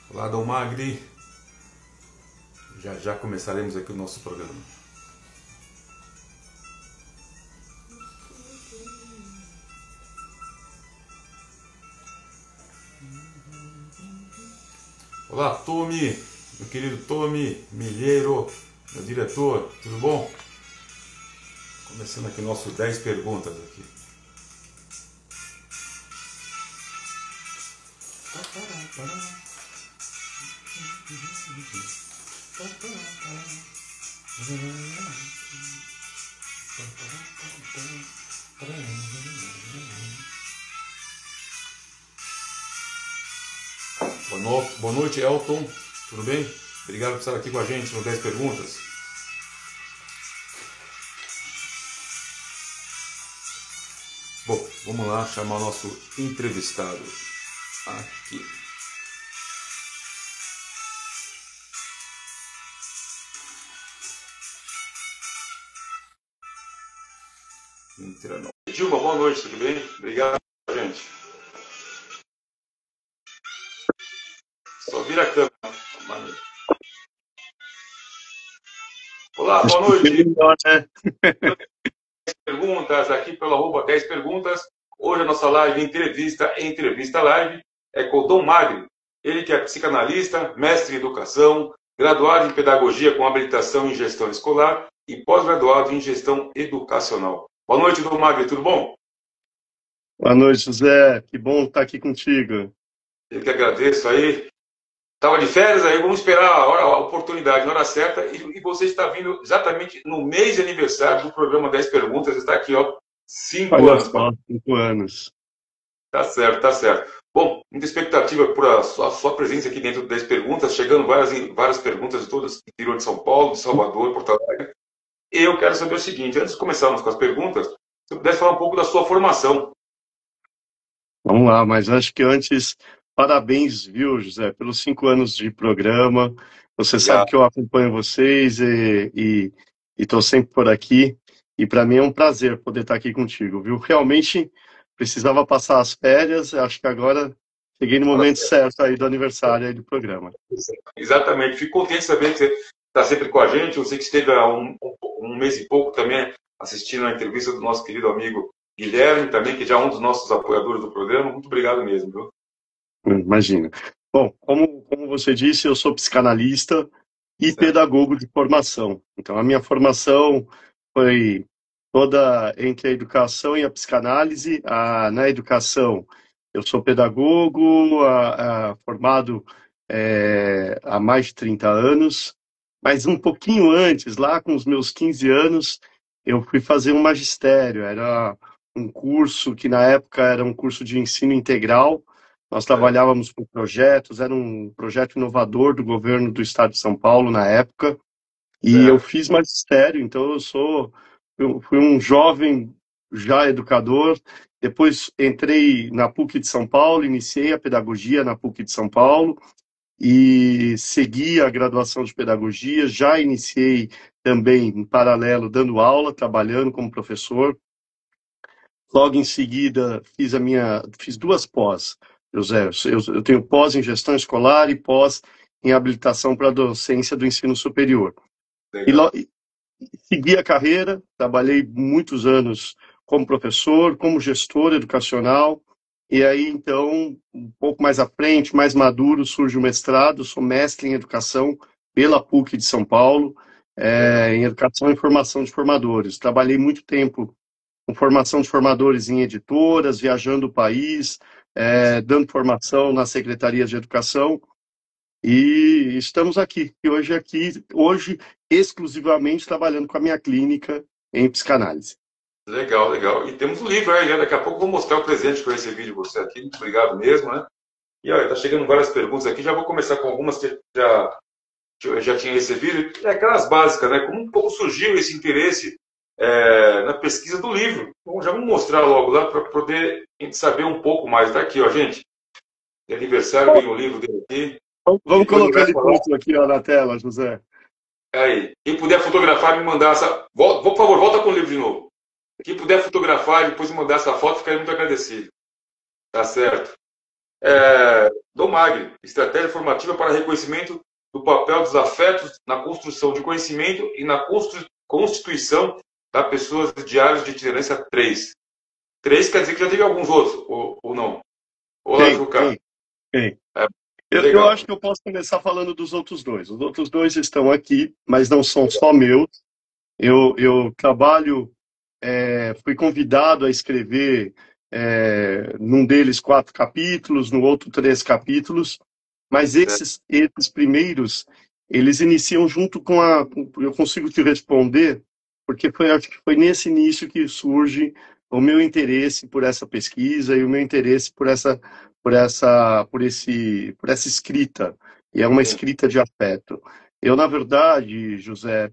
Olá, Dom Magri. Já já começaremos aqui o nosso programa. Olá, Tomi, meu querido Tomi Milheiro, meu diretor, tudo bom? Começando aqui nosso 10 perguntas aqui. Boa noite, Elton. Tudo bem? Obrigado por estar aqui com a gente no 10 perguntas. Bom, vamos lá chamar o nosso entrevistado aqui. Dilma, boa noite, tudo bem? Obrigado, gente. Só vira a câmera. Olá, boa noite. Perguntas aqui pelo arroba 10 perguntas. Hoje a nossa live entrevista live é com o Dom Magri. Ele que é psicanalista, mestre em educação, graduado em pedagogia com habilitação em gestão escolar e pós-graduado em gestão educacional. Boa noite, Dom Magri, tudo bom? Boa noite, José. Que bom estar aqui contigo. Eu que agradeço aí. Estava de férias, aí vamos esperar a oportunidade, na hora certa, e você está vindo exatamente no mês de aniversário do programa 10 Perguntas, está aqui, ó, 5 anos. Só, 5 anos. Tá certo, tá certo. Bom, muita expectativa por a sua presença aqui dentro do 10 Perguntas, chegando várias perguntas de todas, do interior de São Paulo, de Salvador, Porto Alegre. Eu quero saber o seguinte, antes de começarmos com as perguntas, se você pudesse falar um pouco da sua formação. Vamos lá, mas acho que antes... Parabéns, viu, José, pelos 5 anos de programa. Você sabe que eu acompanho vocês e estou sempre por aqui. E para mim é um prazer poder estar aqui contigo, viu? Realmente precisava passar as férias. Acho que agora cheguei no momento certo aí do aniversário aí do programa. Exatamente. Fico contente de saber que você está sempre com a gente. Eu sei que esteve há um mês e pouco também assistindo a entrevista do nosso querido amigo Guilherme, também, que já é um dos nossos apoiadores do programa. Muito obrigado mesmo, viu? Imagina. Bom, como você disse, eu sou psicanalista e pedagogo de formação. Então, a minha formação foi toda entre a educação e a psicanálise. Na educação, eu sou pedagogo, formado há mais de 30 anos, mas um pouquinho antes, lá com os meus 15 anos, eu fui fazer um magistério. Era um curso que, na época, era um curso de ensino integral. Nós trabalhávamos com projetos, era um projeto inovador do governo do estado de São Paulo na época, e eu fiz magistério, então eu fui um jovem já educador, depois entrei na PUC de São Paulo, iniciei a pedagogia na PUC de São Paulo, e segui a graduação de pedagogia, já iniciei também em paralelo dando aula, trabalhando como professor. Logo em seguida fiz 2 pós. José, eu tenho pós em gestão escolar e pós em habilitação para a docência do ensino superior. E segui a carreira, trabalhei muitos anos como professor, como gestor educacional, e aí, então, um pouco mais à frente, mais maduro, surge o mestrado, sou mestre em educação pela PUC de São Paulo, em educação e formação de formadores. Trabalhei muito tempo com formação de formadores em editoras, viajando o país, dando formação na Secretaria de Educação, e estamos aqui. E hoje exclusivamente trabalhando com a minha clínica em psicanálise. Legal, legal. E temos um livro aí, né? Daqui a pouco vou mostrar o presente que eu recebi de você aqui. Muito obrigado mesmo, né? E olha, tá chegando várias perguntas aqui. Já vou começar com algumas que já tinha recebido. É aquelas básicas, né? Como surgiu esse interesse na pesquisa do livro? Então, já vamos mostrar logo lá para poder a gente saber um pouco mais. Tá aqui, ó, gente. De aniversário, vem o livro dele aqui. Vamos colocar ele tudo aqui ó, na tela, José. Aí. Quem puder fotografar, me mandar essa... Por favor, volta com o livro de novo. Quem puder fotografar e depois me mandar essa foto, ficaria muito agradecido. Tá certo. do Magri, Estratégia Formativa para Reconhecimento do Papel dos Afetos na Construção de Conhecimento e na Constituição das Pessoas Diárias de Itinerância 3. 3 quer dizer que já teve alguns outros, ou não? Olá, Juca. Tem. É, Eu legal. acho que eu posso começar falando dos outros dois. Os outros dois estão aqui, mas não são só meus. Eu trabalho, fui convidado a escrever num deles 4 capítulos, no outro 3 capítulos, mas esses primeiros, eles iniciam junto com eu consigo te responder, porque acho que foi nesse início que surge o meu interesse por essa pesquisa e o meu interesse por essa escrita, e é uma Sim, escrita de afeto. Eu, na verdade, José,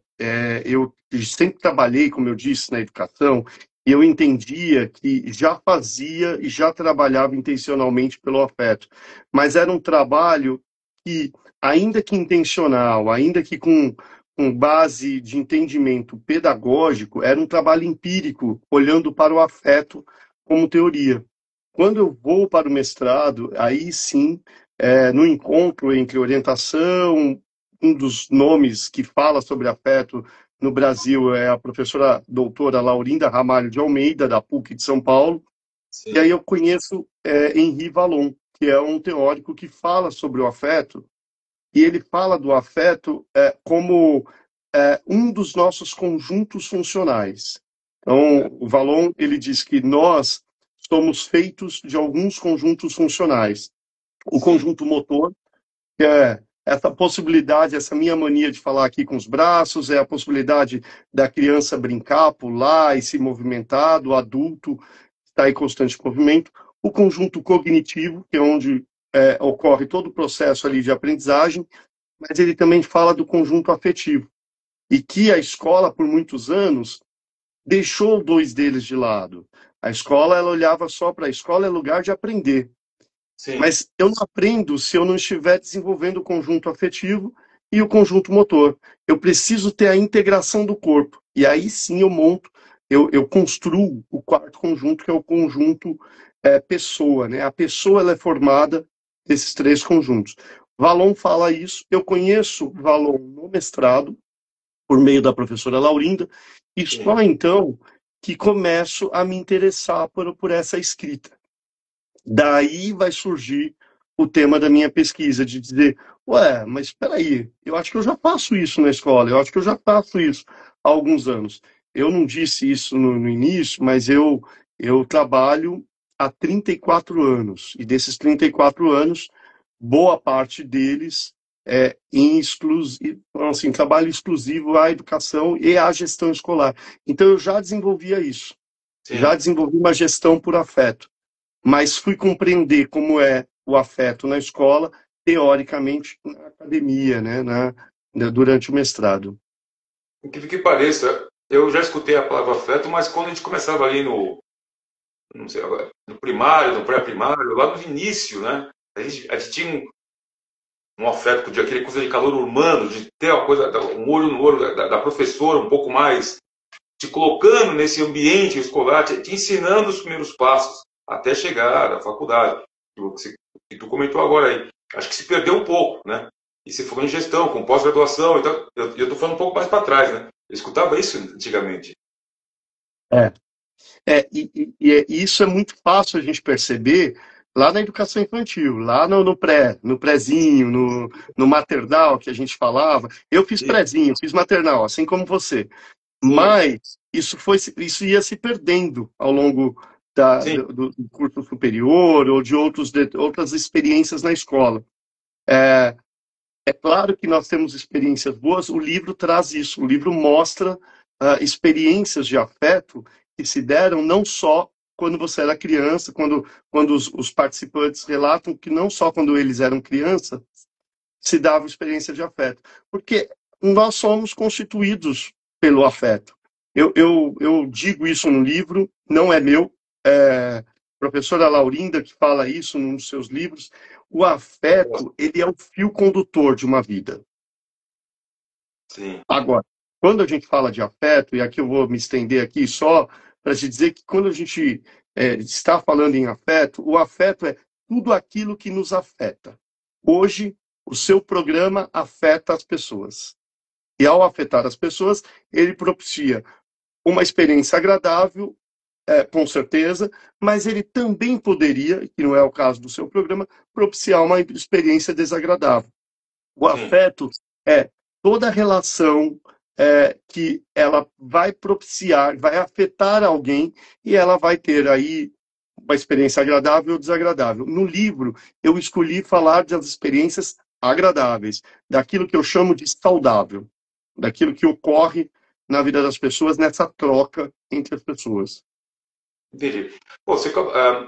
eu sempre trabalhei, como eu disse, na educação, e eu entendia que já fazia e já trabalhava intencionalmente pelo afeto, mas era um trabalho que, ainda que intencional, ainda que com base de entendimento pedagógico, era um trabalho empírico, olhando para o afeto como teoria. Quando eu vou para o mestrado, aí sim, no encontro entre orientação, um dos nomes que fala sobre afeto no Brasil é a professora doutora Laurinda Ramalho de Almeida, da PUC de São Paulo, e sim, aí eu conheço Henri Vallon, que é um teórico que fala sobre o afeto, e ele fala do afeto como um dos nossos conjuntos funcionais. Então, o Vallon, ele diz que nós somos feitos de alguns conjuntos funcionais. O sim, conjunto motor, que é essa possibilidade, essa minha mania de falar aqui com os braços, é a possibilidade da criança brincar, pular e se movimentar, do adulto estar em constante movimento. O conjunto cognitivo, que é onde ocorre todo o processo ali de aprendizagem, mas ele também fala do conjunto afetivo. E que a escola, por muitos anos, deixou 2 deles de lado. A escola, ela olhava só para a escola, é lugar de aprender. sim, Mas eu não aprendo se eu não estiver desenvolvendo o conjunto afetivo e o conjunto motor. Eu preciso ter a integração do corpo. E aí sim eu monto, eu construo o quarto conjunto, que é o conjunto pessoa. Né? A pessoa ela é formada desses 3 conjuntos. Vallon fala isso. Eu conheço Vallon no mestrado, por meio da professora Laurinda, e sim. só então que começo a me interessar por essa escrita. Daí vai surgir o tema da minha pesquisa, de dizer, ué, mas espera aí, eu acho que eu já faço isso na escola, eu acho que eu já faço isso há alguns anos. Eu não disse isso no início, mas eu trabalho há 34 anos, e desses 34 anos, boa parte deles em exclusivo, assim, trabalho exclusivo à educação e à gestão escolar. Então eu já desenvolvia isso, já Sim. desenvolvi uma gestão por afeto, mas fui compreender como é o afeto na escola, teoricamente, na academia, né, durante o mestrado. Incrível que pareça, eu já escutei a palavra afeto, mas quando a gente começava ali não sei, no primário, no pré-primário, lá no início, né? A gente tinha um afeto, aquele coisa de calor humano, de ter uma coisa, um olho no olho da professora, um pouco mais te colocando nesse ambiente escolar, te ensinando os primeiros passos, até chegar à faculdade. Que tu comentou agora aí. Acho que se perdeu um pouco, né? E se for em gestão, com pós-graduação, então, eu estou falando um pouco mais para trás, né? Eu escutava isso antigamente. É, e isso é muito fácil a gente perceber lá na educação infantil, lá no prézinho, no maternal que a gente falava. Eu fiz Sim, prézinho, fiz maternal, assim como você. sim, Mas isso ia se perdendo ao longo sim, do curso superior ou de outras experiências na escola. É claro que nós temos experiências boas, o livro traz isso, o livro mostra experiências de afeto que se deram não só quando você era criança, quando os participantes relatam que não só quando eles eram criança se dava experiência de afeto, porque nós somos constituídos pelo afeto. Eu digo isso no livro, não é meu, é a professora Laurinda que fala isso num dos seus livros. O afeto, ele é o fio condutor de uma vida. sim, Agora, quando a gente fala de afeto, e aqui eu vou me estender aqui só para te dizer que quando a gente está falando em afeto, o afeto é tudo aquilo que nos afeta. Hoje, o seu programa afeta as pessoas. E ao afetar as pessoas, ele propicia uma experiência agradável, com certeza, mas ele também poderia, que não é o caso do seu programa, propiciar uma experiência desagradável. O afeto é toda relação que ela vai propiciar, vai afetar alguém e ela vai ter aí uma experiência agradável ou desagradável. No livro, eu escolhi falar das experiências agradáveis, daquilo que eu chamo de saudável, daquilo que ocorre na vida das pessoas, nessa troca entre as pessoas. Entendi. Pô,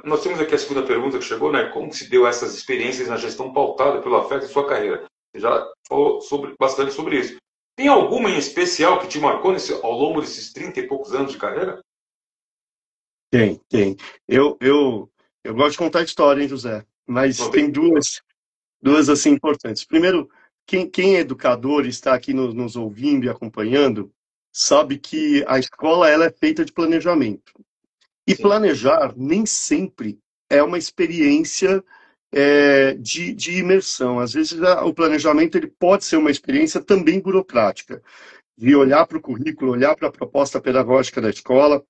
nós temos aqui a segunda pergunta que chegou, né? Como se deu essas experiências na gestão pautada pelo afeto em sua carreira? Você já falou bastante sobre isso. Tem alguma em especial que te marcou ao longo desses 30 e poucos anos de carreira? Tem. Eu gosto de contar história, hein, José? Mas tem duas assim importantes. Primeiro, quem é educador e está aqui nos ouvindo e acompanhando, sabe que a escola ela é feita de planejamento. E Sim. planejar nem sempre é uma experiência de imersão. Às vezes o planejamento ele pode ser uma experiência também burocrática, de olhar para o currículo, olhar para a proposta pedagógica da escola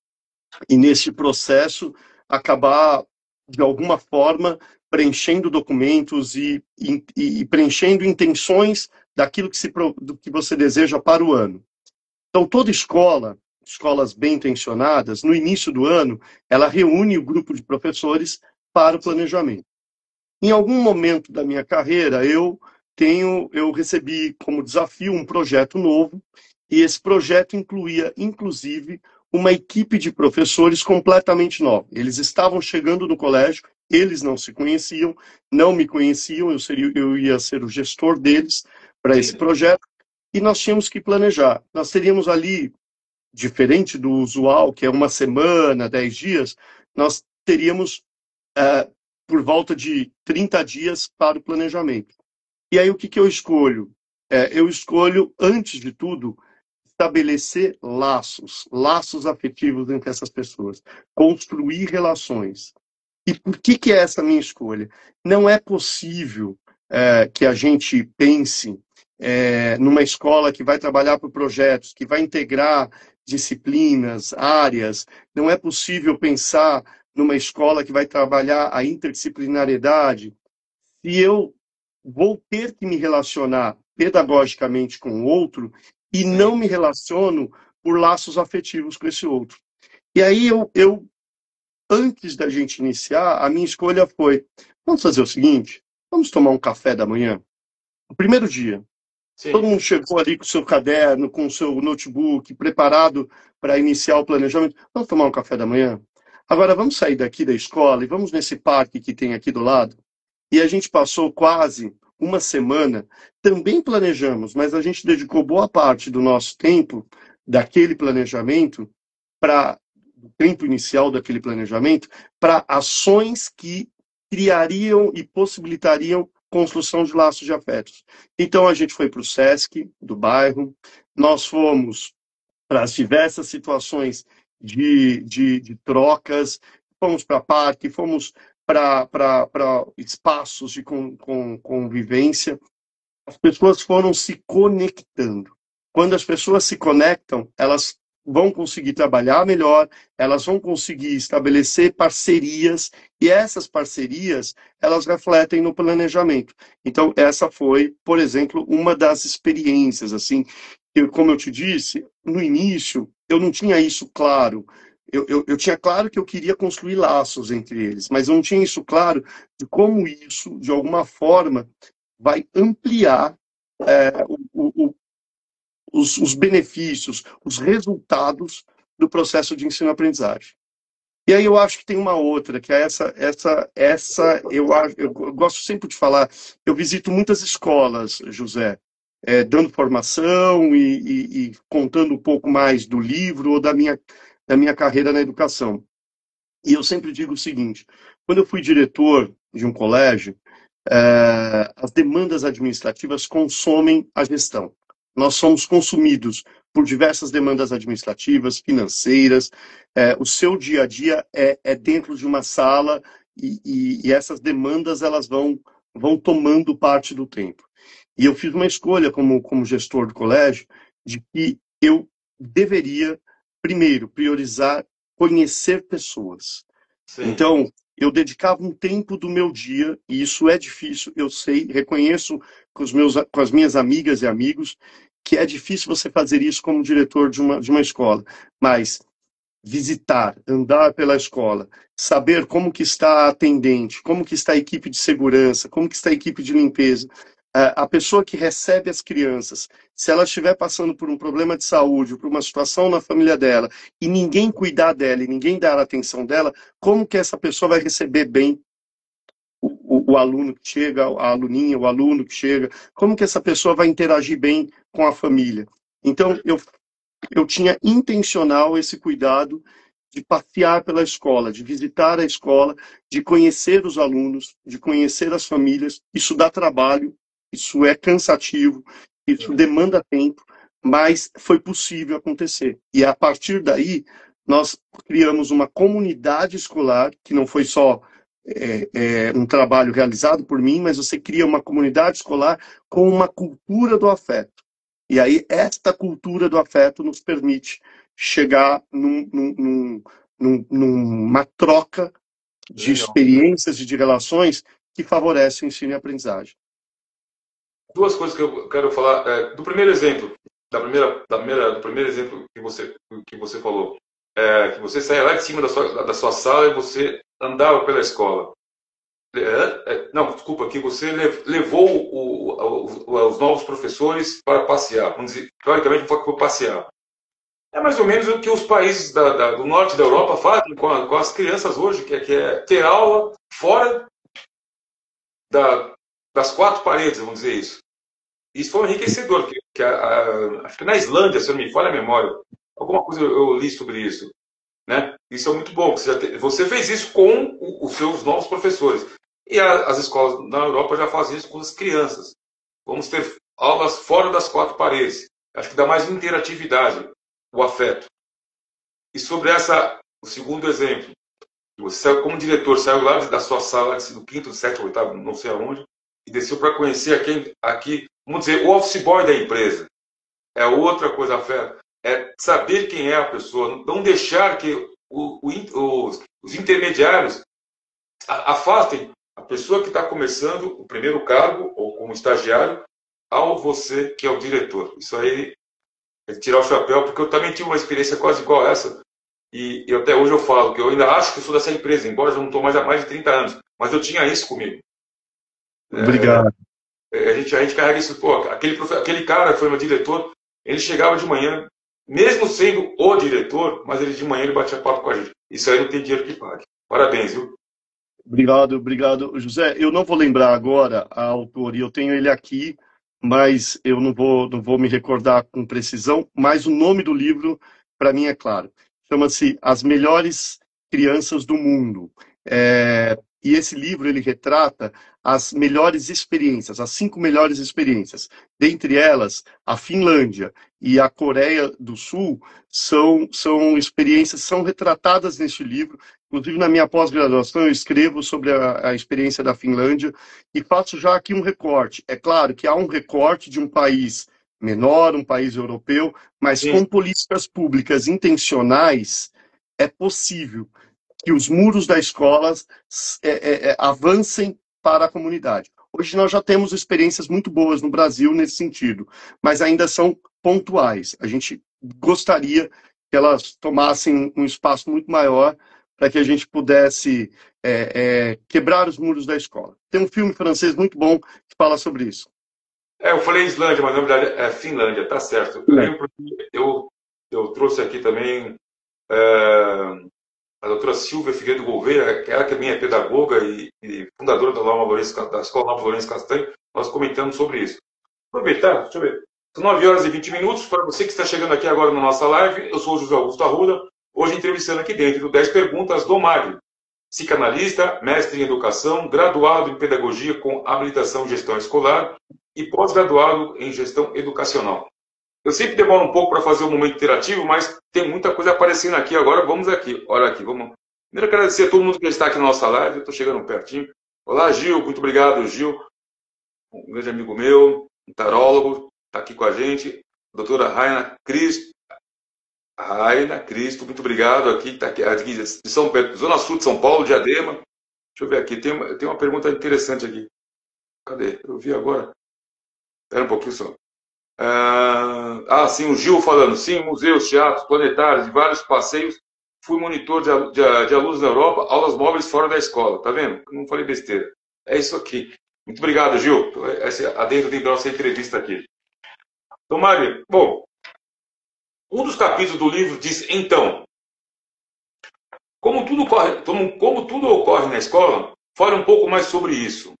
e, nesse processo, acabar, de alguma forma, preenchendo documentos e preenchendo intenções daquilo do que você deseja para o ano. Então, toda escolas bem intencionadas, no início do ano, ela reúne o grupo de professores para o planejamento. Em algum momento da minha carreira, eu recebi como desafio um projeto novo, e esse projeto incluía, inclusive, uma equipe de professores completamente nova. Eles estavam chegando no colégio, eles não se conheciam, não me conheciam, eu ia ser o gestor deles para esse projeto, e nós tínhamos que planejar. Nós teríamos ali, diferente do usual, que é uma semana, 10 dias, nós teríamos por volta de 30 dias para o planejamento. E aí o que eu escolho? Eu escolho, antes de tudo, estabelecer laços afetivos entre essas pessoas, construir relações. E por que é essa minha escolha? Não é possível que a gente pense numa escola que vai trabalhar por projetos, que vai integrar disciplinas, áreas. Não é possível pensar numa escola que vai trabalhar a interdisciplinariedade se eu vou ter que me relacionar pedagogicamente com o outro e não me relaciono por laços afetivos com esse outro. E aí antes da gente iniciar, a minha escolha foi, vamos fazer o seguinte, vamos tomar um café da manhã? O primeiro dia. Sim. Todo mundo chegou ali com o seu caderno, com o seu notebook, preparado para iniciar o planejamento. Vamos tomar um café da manhã? Agora, vamos sair daqui da escola e vamos nesse parque que tem aqui do lado? E a gente passou quase uma semana, também planejamos, mas a gente dedicou boa parte do nosso tempo, daquele planejamento, do tempo inicial daquele planejamento, para ações que criariam e possibilitariam construção de laços de afetos. Então, a gente foi para o SESC do bairro, nós fomos para as diversas situações de trocas, fomos para parque, fomos para espaços de convivência. As pessoas foram se conectando. Quando as pessoas se conectam, elas vão conseguir trabalhar melhor, elas vão conseguir estabelecer parcerias, e essas parcerias, elas refletem no planejamento. Então, essa foi, por exemplo, uma das experiências, assim, como eu te disse, no início, eu não tinha isso claro. Eu tinha claro que eu queria construir laços entre eles, mas eu não tinha isso claro de como isso, de alguma forma, vai ampliar os benefícios, os resultados do processo de ensino-aprendizagem. E aí eu acho que tem uma outra, que é eu gosto sempre de falar, eu visito muitas escolas, José, dando formação e contando um pouco mais do livro ou da minha carreira na educação. E eu sempre digo o seguinte, quando eu fui diretor de um colégio, as demandas administrativas consomem a gestão. Nós somos consumidos por diversas demandas administrativas, financeiras. O seu dia a dia é dentro de uma sala e essas demandas elas vão tomando parte do tempo. E eu fiz uma escolha como gestor do colégio de que eu deveria, primeiro, priorizar conhecer pessoas. Sim, Então, eu dedicava um tempo do meu dia, e isso é difícil, eu sei, reconheço com as minhas amigas e amigos, que é difícil você fazer isso como diretor de uma escola, mas visitar, andar pela escola, saber como que está a atendente, como que está a equipe de segurança, como que está a equipe de limpeza, a pessoa que recebe as crianças, se ela estiver passando por um problema de saúde, por uma situação na família dela, e ninguém cuidar dela, e ninguém dar atenção dela, como que essa pessoa vai receber bem o aluno que chega, a aluninha, o aluno que chega, como que essa pessoa vai interagir bem com a família? Então, eu tinha intencional esse cuidado de passear pela escola, de visitar a escola, de conhecer os alunos, de conhecer as famílias. Isso dá trabalho, isso é cansativo, isso sim. demanda tempo, mas foi possível acontecer. E a partir daí, nós criamos uma comunidade escolar, que não foi só um trabalho realizado por mim, mas você cria uma comunidade escolar com uma cultura do afeto. E aí, esta cultura do afeto nos permite chegar numa troca de Legal. experiências e de relações que favorecem o ensino e a aprendizagem. Duas coisas que eu quero falar. Do primeiro exemplo, do primeiro exemplo que você falou. Que você saía lá de cima da sua sala e você andava pela escola. Não, desculpa, que você levou os novos professores para passear. Vamos dizer, teoricamente, foi passear. É mais ou menos o que os países do norte da Europa fazem com as crianças hoje, que é ter aula fora das quatro paredes, vamos dizer isso. Isso foi um enriquecedor, acho que na Islândia, se eu não me falha a memória, alguma coisa eu li sobre isso. Né? Isso é muito bom. Você fez isso com os seus novos professores. E as escolas na Europa já fazem isso com as crianças. Vamos ter aulas fora das quatro paredes. Acho que dá mais interatividade, o afeto. E sobre o segundo exemplo, você, como diretor, saiu lá da sua sala, do quinto, sétimo, oitavo, não sei aonde, e desceu para conhecer aqui, vamos dizer, o office boy da empresa. É outra coisa, afeto. É saber quem é a pessoa, não deixar que os intermediários afastem a pessoa que está começando o primeiro cargo, ou como estagiário, ao você que é o diretor. Isso aí é tirar o chapéu, porque eu também tive uma experiência quase igual a essa, e até hoje eu falo que eu ainda acho que sou dessa empresa, embora eu não estou mais há mais de 30 anos, mas eu tinha isso comigo. Obrigado. A gente carrega isso, pô, aquele cara que foi meu diretor, ele chegava de manhã, mesmo sendo o diretor, mas ele de manhã ele batia papo com a gente. Isso aí não tem dinheiro que pague. Parabéns, viu? Obrigado, obrigado, José. Eu não vou lembrar agora a autoria, eu tenho ele aqui, mas eu não vou me recordar com precisão, mas o nome do livro, para mim, é claro. Chama-se As Melhores Crianças do Mundo. E esse livro, ele retrata as melhores experiências, as 5 melhores experiências. Dentre elas, a Finlândia e a Coreia do Sul são experiências, são retratadas neste livro. Inclusive, na minha pós-graduação, eu escrevo sobre a experiência da Finlândia e faço já aqui um recorte. É claro que há um recorte de um país menor, um país europeu, mas Sim. com políticas públicas intencionais, é possível que os muros da escola avancem para a comunidade. Hoje nós já temos experiências muito boas no Brasil nesse sentido, mas ainda são pontuais. A gente gostaria que elas tomassem um espaço muito maior para que a gente pudesse quebrar os muros da escola. Tem um filme francês muito bom que fala sobre isso. Eu falei Islândia, mas na verdade é Finlândia, tá certo. Eu lembro porque eu trouxe aqui também a doutora Silvia Figueiredo Gouveia, que ela também é pedagoga e fundadora da Escola Nova Lourenço Castanho, nós comentamos sobre isso. Aproveitar, deixa eu ver. São 9 horas e 20 minutos. Para você que está chegando aqui agora na nossa live, eu sou o José Augusto Arruda, hoje entrevistando aqui dentro do 10 Perguntas do Magno, psicanalista, mestre em educação, graduado em pedagogia com habilitação em gestão escolar e pós-graduado em gestão educacional. Eu sempre demoro um pouco para fazer o momento interativo, mas tem muita coisa aparecendo aqui agora. Vamos aqui, olha aqui, vamos. Primeiro, agradecer a todo mundo que está aqui na nossa live. Eu estou chegando pertinho. Olá, Gil. Muito obrigado, Gil. Um grande amigo meu, um tarólogo, está aqui com a gente. Doutora Raina Cristo. Raina Cristo, muito obrigado. Está aqui de São Pedro, Zona Sul de São Paulo, Diadema. Deixa eu ver aqui. Tem uma pergunta interessante aqui. Cadê? Eu vi agora. Espera um pouquinho só. Sim, o Gil falando. Sim, museus, teatros, planetários e vários passeios. Fui monitor de alunos na Europa, aulas móveis fora da escola. Tá vendo? Não falei besteira. É isso aqui. Muito obrigado, Gil. Adentro de nossa entrevista aqui. Então, Mari, bom, um dos capítulos do livro diz, então, como tudo ocorre na escola, fale um pouco mais sobre isso.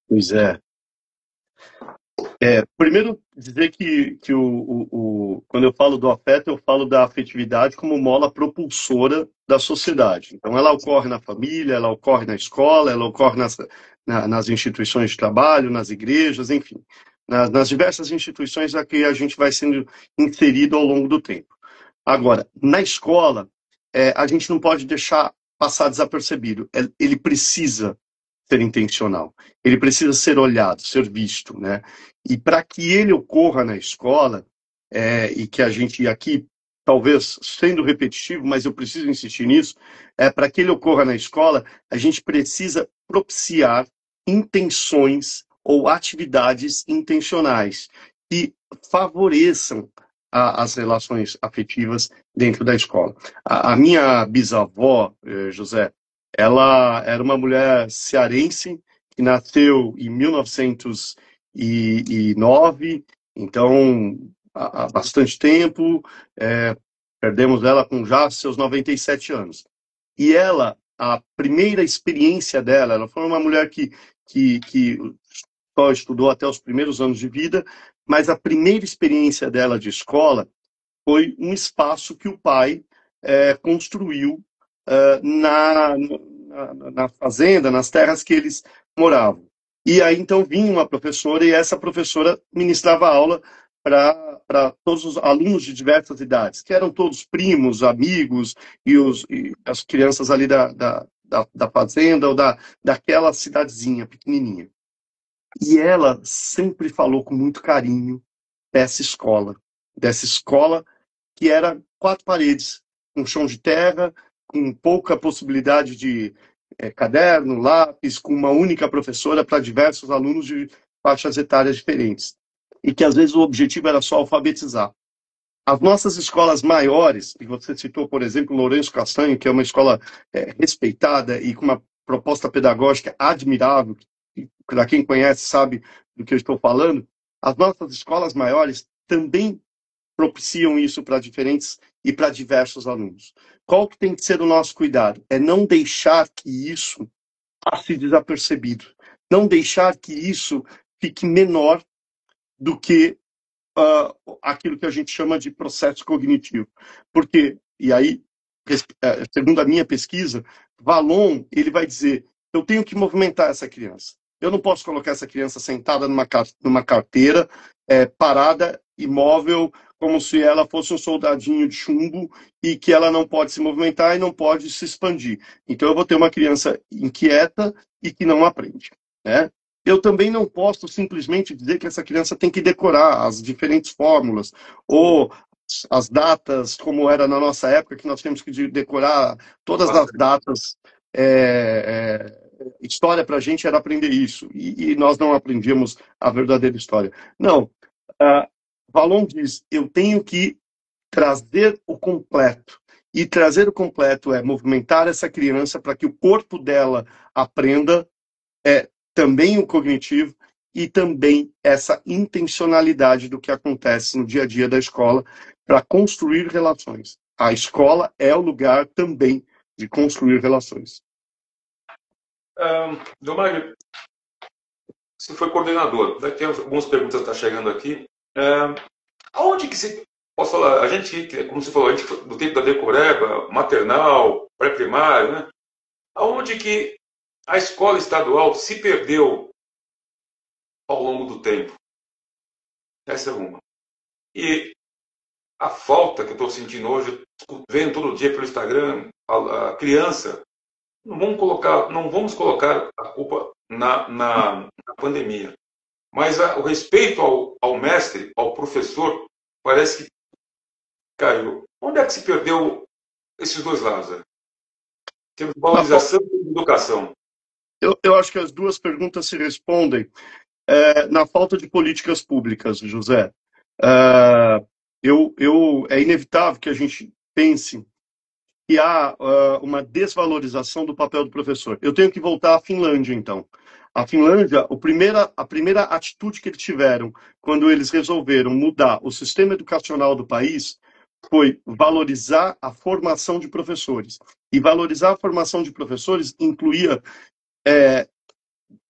Pois é. Primeiro, dizer que quando eu falo do afeto, eu falo da afetividade como mola propulsora da sociedade. Então, ela ocorre na família, ela ocorre na escola, ela ocorre nas instituições de trabalho, nas igrejas, enfim, nas diversas instituições a que a gente vai sendo inserido ao longo do tempo. Agora, na escola, a gente não pode deixar passar desapercebido. Ele precisa ser intencional. Ele precisa ser olhado, ser visto, né? E para que ele ocorra na escola, e que a gente aqui, talvez sendo repetitivo, mas eu preciso insistir nisso, para que ele ocorra na escola, a gente precisa propiciar intenções ou atividades intencionais que favoreçam as relações afetivas dentro da escola. A minha bisavó, José, ela era uma mulher cearense que nasceu em 1909, então há bastante tempo, perdemos ela com já seus 97 anos. E ela, a primeira experiência dela, ela foi uma mulher que só estudou até os primeiros anos de vida, mas a primeira experiência dela de escola foi um espaço que o pai construiu na fazenda, nas terras que eles moravam. E aí então vinha uma professora e essa professora ministrava aula para todos os alunos de diversas idades, que eram todos primos, amigos e as crianças ali da fazenda ou daquela cidadezinha pequenininha. E ela sempre falou com muito carinho dessa escola que era 4 paredes, com chão de terra, com pouca possibilidade de caderno, lápis, com uma única professora para diversos alunos de faixas etárias diferentes. E que às vezes o objetivo era só alfabetizar. As nossas escolas maiores, e você citou, por exemplo, Lourenço Castanho, que é uma escola respeitada e com uma proposta pedagógica admirável, para quem conhece sabe do que eu estou falando, as nossas escolas maiores também propiciam isso para diferentes e para diversos alunos. Qual que tem que ser o nosso cuidado? É não deixar que isso passe desapercebido. Não deixar que isso fique menor do que aquilo que a gente chama de processo cognitivo. Porque, e aí, segundo a minha pesquisa, Valon, ele vai dizer, eu tenho que movimentar essa criança. Eu não posso colocar essa criança sentada numa carteira, parada, imóvel, como se ela fosse um soldadinho de chumbo e que ela não pode se movimentar e não pode se expandir. Então eu vou ter uma criança inquieta e que não aprende, né? Eu também não posso simplesmente dizer que essa criança tem que decorar as diferentes fórmulas ou as datas, como era na nossa época, que nós temos que decorar todas as datas. História para a gente era aprender isso, e nós não aprendíamos a verdadeira história. Não. Valon diz, eu tenho que trazer o completo. E trazer o completo é movimentar essa criança para que o corpo dela aprenda também o cognitivo e também essa intencionalidade do que acontece no dia a dia da escola para construir relações. A escola é o lugar também de construir relações. Domagno, você foi coordenador. Tem algumas perguntas que estão chegando aqui. Aonde que se... Posso falar, a gente, como você falou, a gente, do tempo da decoreba, maternal, pré-primário, né? Aonde que a escola estadual se perdeu ao longo do tempo? Essa é uma. E a falta que eu estou sentindo hoje, vendo todo dia pelo Instagram, a criança, não vamos colocar a culpa na pandemia. Mas o respeito ao mestre, ao professor, parece que caiu. Onde é que se perdeu esses dois lados? Né? Temos valorização e educação. Eu acho que as duas perguntas se respondem na falta de políticas públicas, José. É inevitável que a gente pense que há uma desvalorização do papel do professor. Eu tenho que voltar à Finlândia, então. A Finlândia, a primeira atitude que eles tiveram quando eles resolveram mudar o sistema educacional do país foi valorizar a formação de professores. E valorizar a formação de professores incluía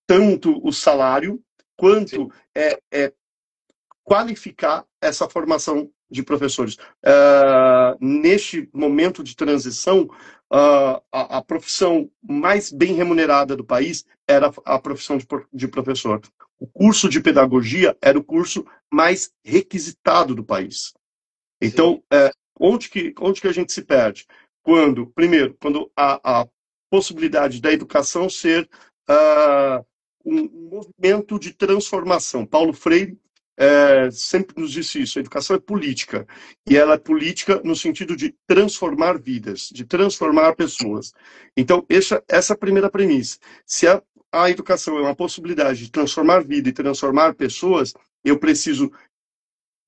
tanto o salário quanto qualificar essa formação de professores. Neste momento de transição, a profissão mais bem remunerada do país era a profissão de professor. O curso de pedagogia era o curso mais requisitado do país. Então, onde que a gente se perde? Primeiro, quando a possibilidade da educação ser um movimento de transformação. Paulo Freire sempre nos disse isso, a educação é política, e ela é política no sentido de transformar vidas, de transformar pessoas. Então, essa é a primeira premissa. Se a educação é uma possibilidade de transformar vida e transformar pessoas, eu preciso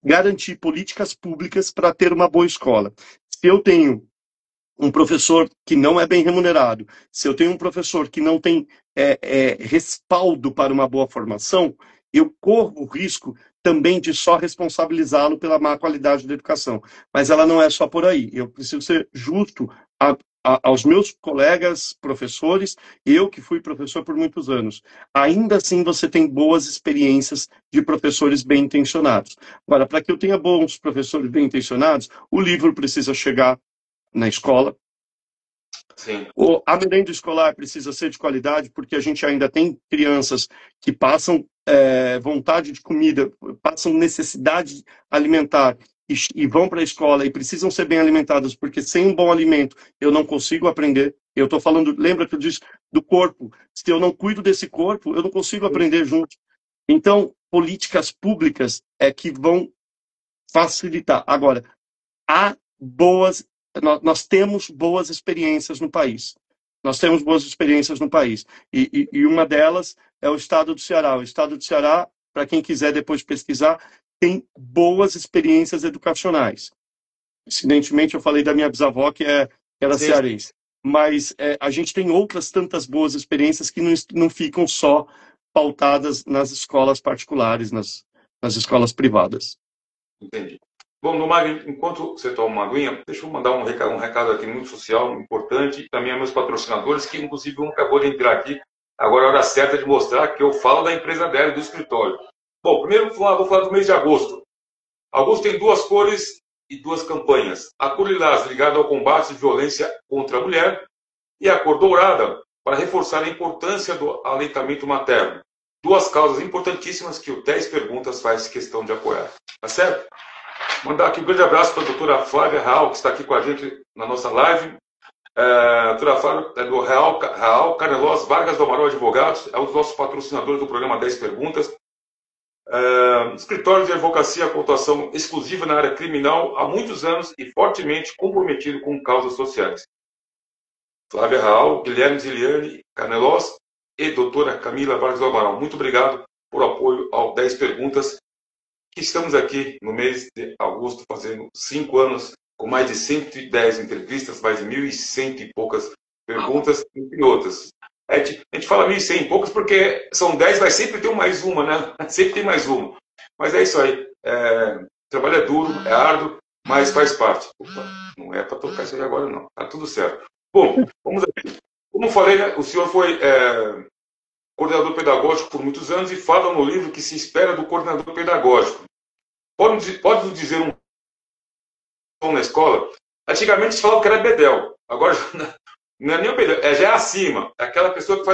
garantir políticas públicas para ter uma boa escola. Se eu tenho um professor que não é bem remunerado, se eu tenho um professor que não tem respaldo para uma boa formação, eu corro o risco também de só responsabilizá-lo pela má qualidade da educação. Mas ela não é só por aí. Eu preciso ser justo aos meus colegas professores, eu que fui professor por muitos anos. Ainda assim, você tem boas experiências de professores bem intencionados. Agora, para que eu tenha bons professores bem intencionados, o livro precisa chegar na escola. Sim. A merenda escolar precisa ser de qualidade, porque a gente ainda tem crianças que passam vontade de comida, passam necessidade alimentar e vão para a escola e precisam ser bem alimentadas, porque sem um bom alimento eu não consigo aprender. Eu estou falando, lembra que eu disse do corpo? Se eu não cuido desse corpo, eu não consigo aprender junto. Então, políticas públicas é que vão facilitar. Agora, nós temos boas experiências no país. Nós temos boas experiências no país. E uma delas é o estado do Ceará. O estado do Ceará, para quem quiser depois pesquisar, tem boas experiências educacionais. Incidentemente, eu falei da minha bisavó, que era cearense. Mas a gente tem outras tantas boas experiências que não ficam só pautadas nas escolas particulares, nas escolas privadas. Entendi. Bom, Nomag, enquanto você toma uma aguinha, deixa eu mandar um recado aqui muito social, importante, também a meus patrocinadores, que inclusive um acabou de entrar aqui. Agora é a hora certa de mostrar que eu falo da empresa dela, do escritório. Bom, primeiro vou falar do mês de agosto. Agosto tem duas cores e duas campanhas. A cor lilás ligada ao combate de violência contra a mulher e a cor dourada para reforçar a importância do aleitamento materno. Duas causas importantíssimas que o 10 Perguntas faz questão de apoiar. Tá certo? Mandar aqui um grande abraço para a doutora Flávia Real, que está aqui com a gente na nossa live. A doutora Flávia é do Real Carnelos Vargas do Amaral Advogados, é um dos nossos patrocinadores do programa 10 Perguntas. Escritório de advocacia com atuação exclusiva na área criminal há muitos anos e fortemente comprometido com causas sociais. Flávia Real, Guilherme Ziliane Carnelos e doutora Camila Vargas do Amaral. Muito obrigado por apoio ao 10 Perguntas, que estamos aqui no mês de agosto fazendo 5 anos, com mais de 110 entrevistas, mais de 1.100 e poucas perguntas, entre outras. A gente fala 1.100 e poucas porque são 10, vai sempre ter mais uma, né? Sempre tem mais uma. Mas é isso aí. O trabalho é duro, é árduo, mas faz parte. Opa, não é para tocar isso aí agora, não. Tá tudo certo. Bom, vamos aqui. Como falei, né, o senhor foi coordenador pedagógico por muitos anos e fala no livro que se espera do coordenador pedagógico. Pode nos dizer na escola? Antigamente se falava que era bedel. Agora não é nem o bedel, já é acima. É aquela pessoa que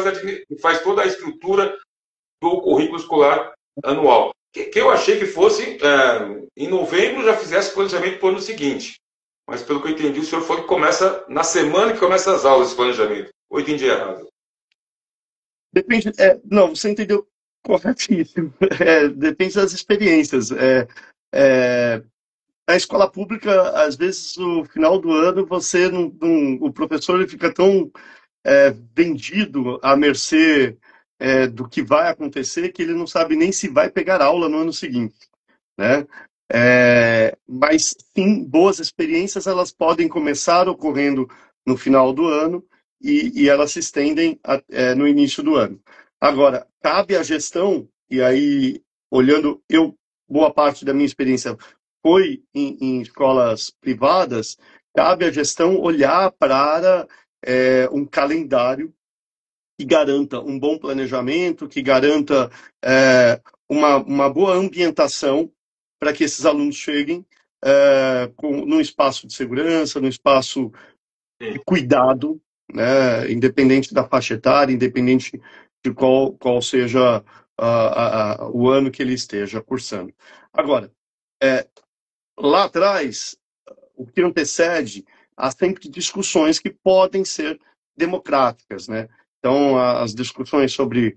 faz toda a estrutura do currículo escolar anual. Que eu achei que fosse, em novembro, já fizesse o planejamento para o ano seguinte. Mas pelo que eu entendi, o senhor falou que começa na semana que começa as aulas de planejamento. Ou eu entendi errado? Depende, não, você entendeu corretíssimo. Depende das experiências. É, na escola pública, às vezes, no final do ano, o professor ele fica tão vendido à mercê do que vai acontecer que ele não sabe nem se vai pegar aula no ano seguinte, né? Mas sim, boas experiências elas podem começar ocorrendo no final do ano e elas se estendem no início do ano. Agora, cabe à gestão, e aí, olhando, boa parte da minha experiência foi em escolas privadas, cabe à gestão olhar para um calendário que garanta um bom planejamento, que garanta uma boa ambientação para que esses alunos cheguem num espaço de segurança, num espaço de cuidado, né, independente da faixa etária, independente de qual seja o ano que ele esteja cursando. Agora, lá atrás, o que antecede, há sempre discussões que podem ser democráticas, né? Então, as discussões sobre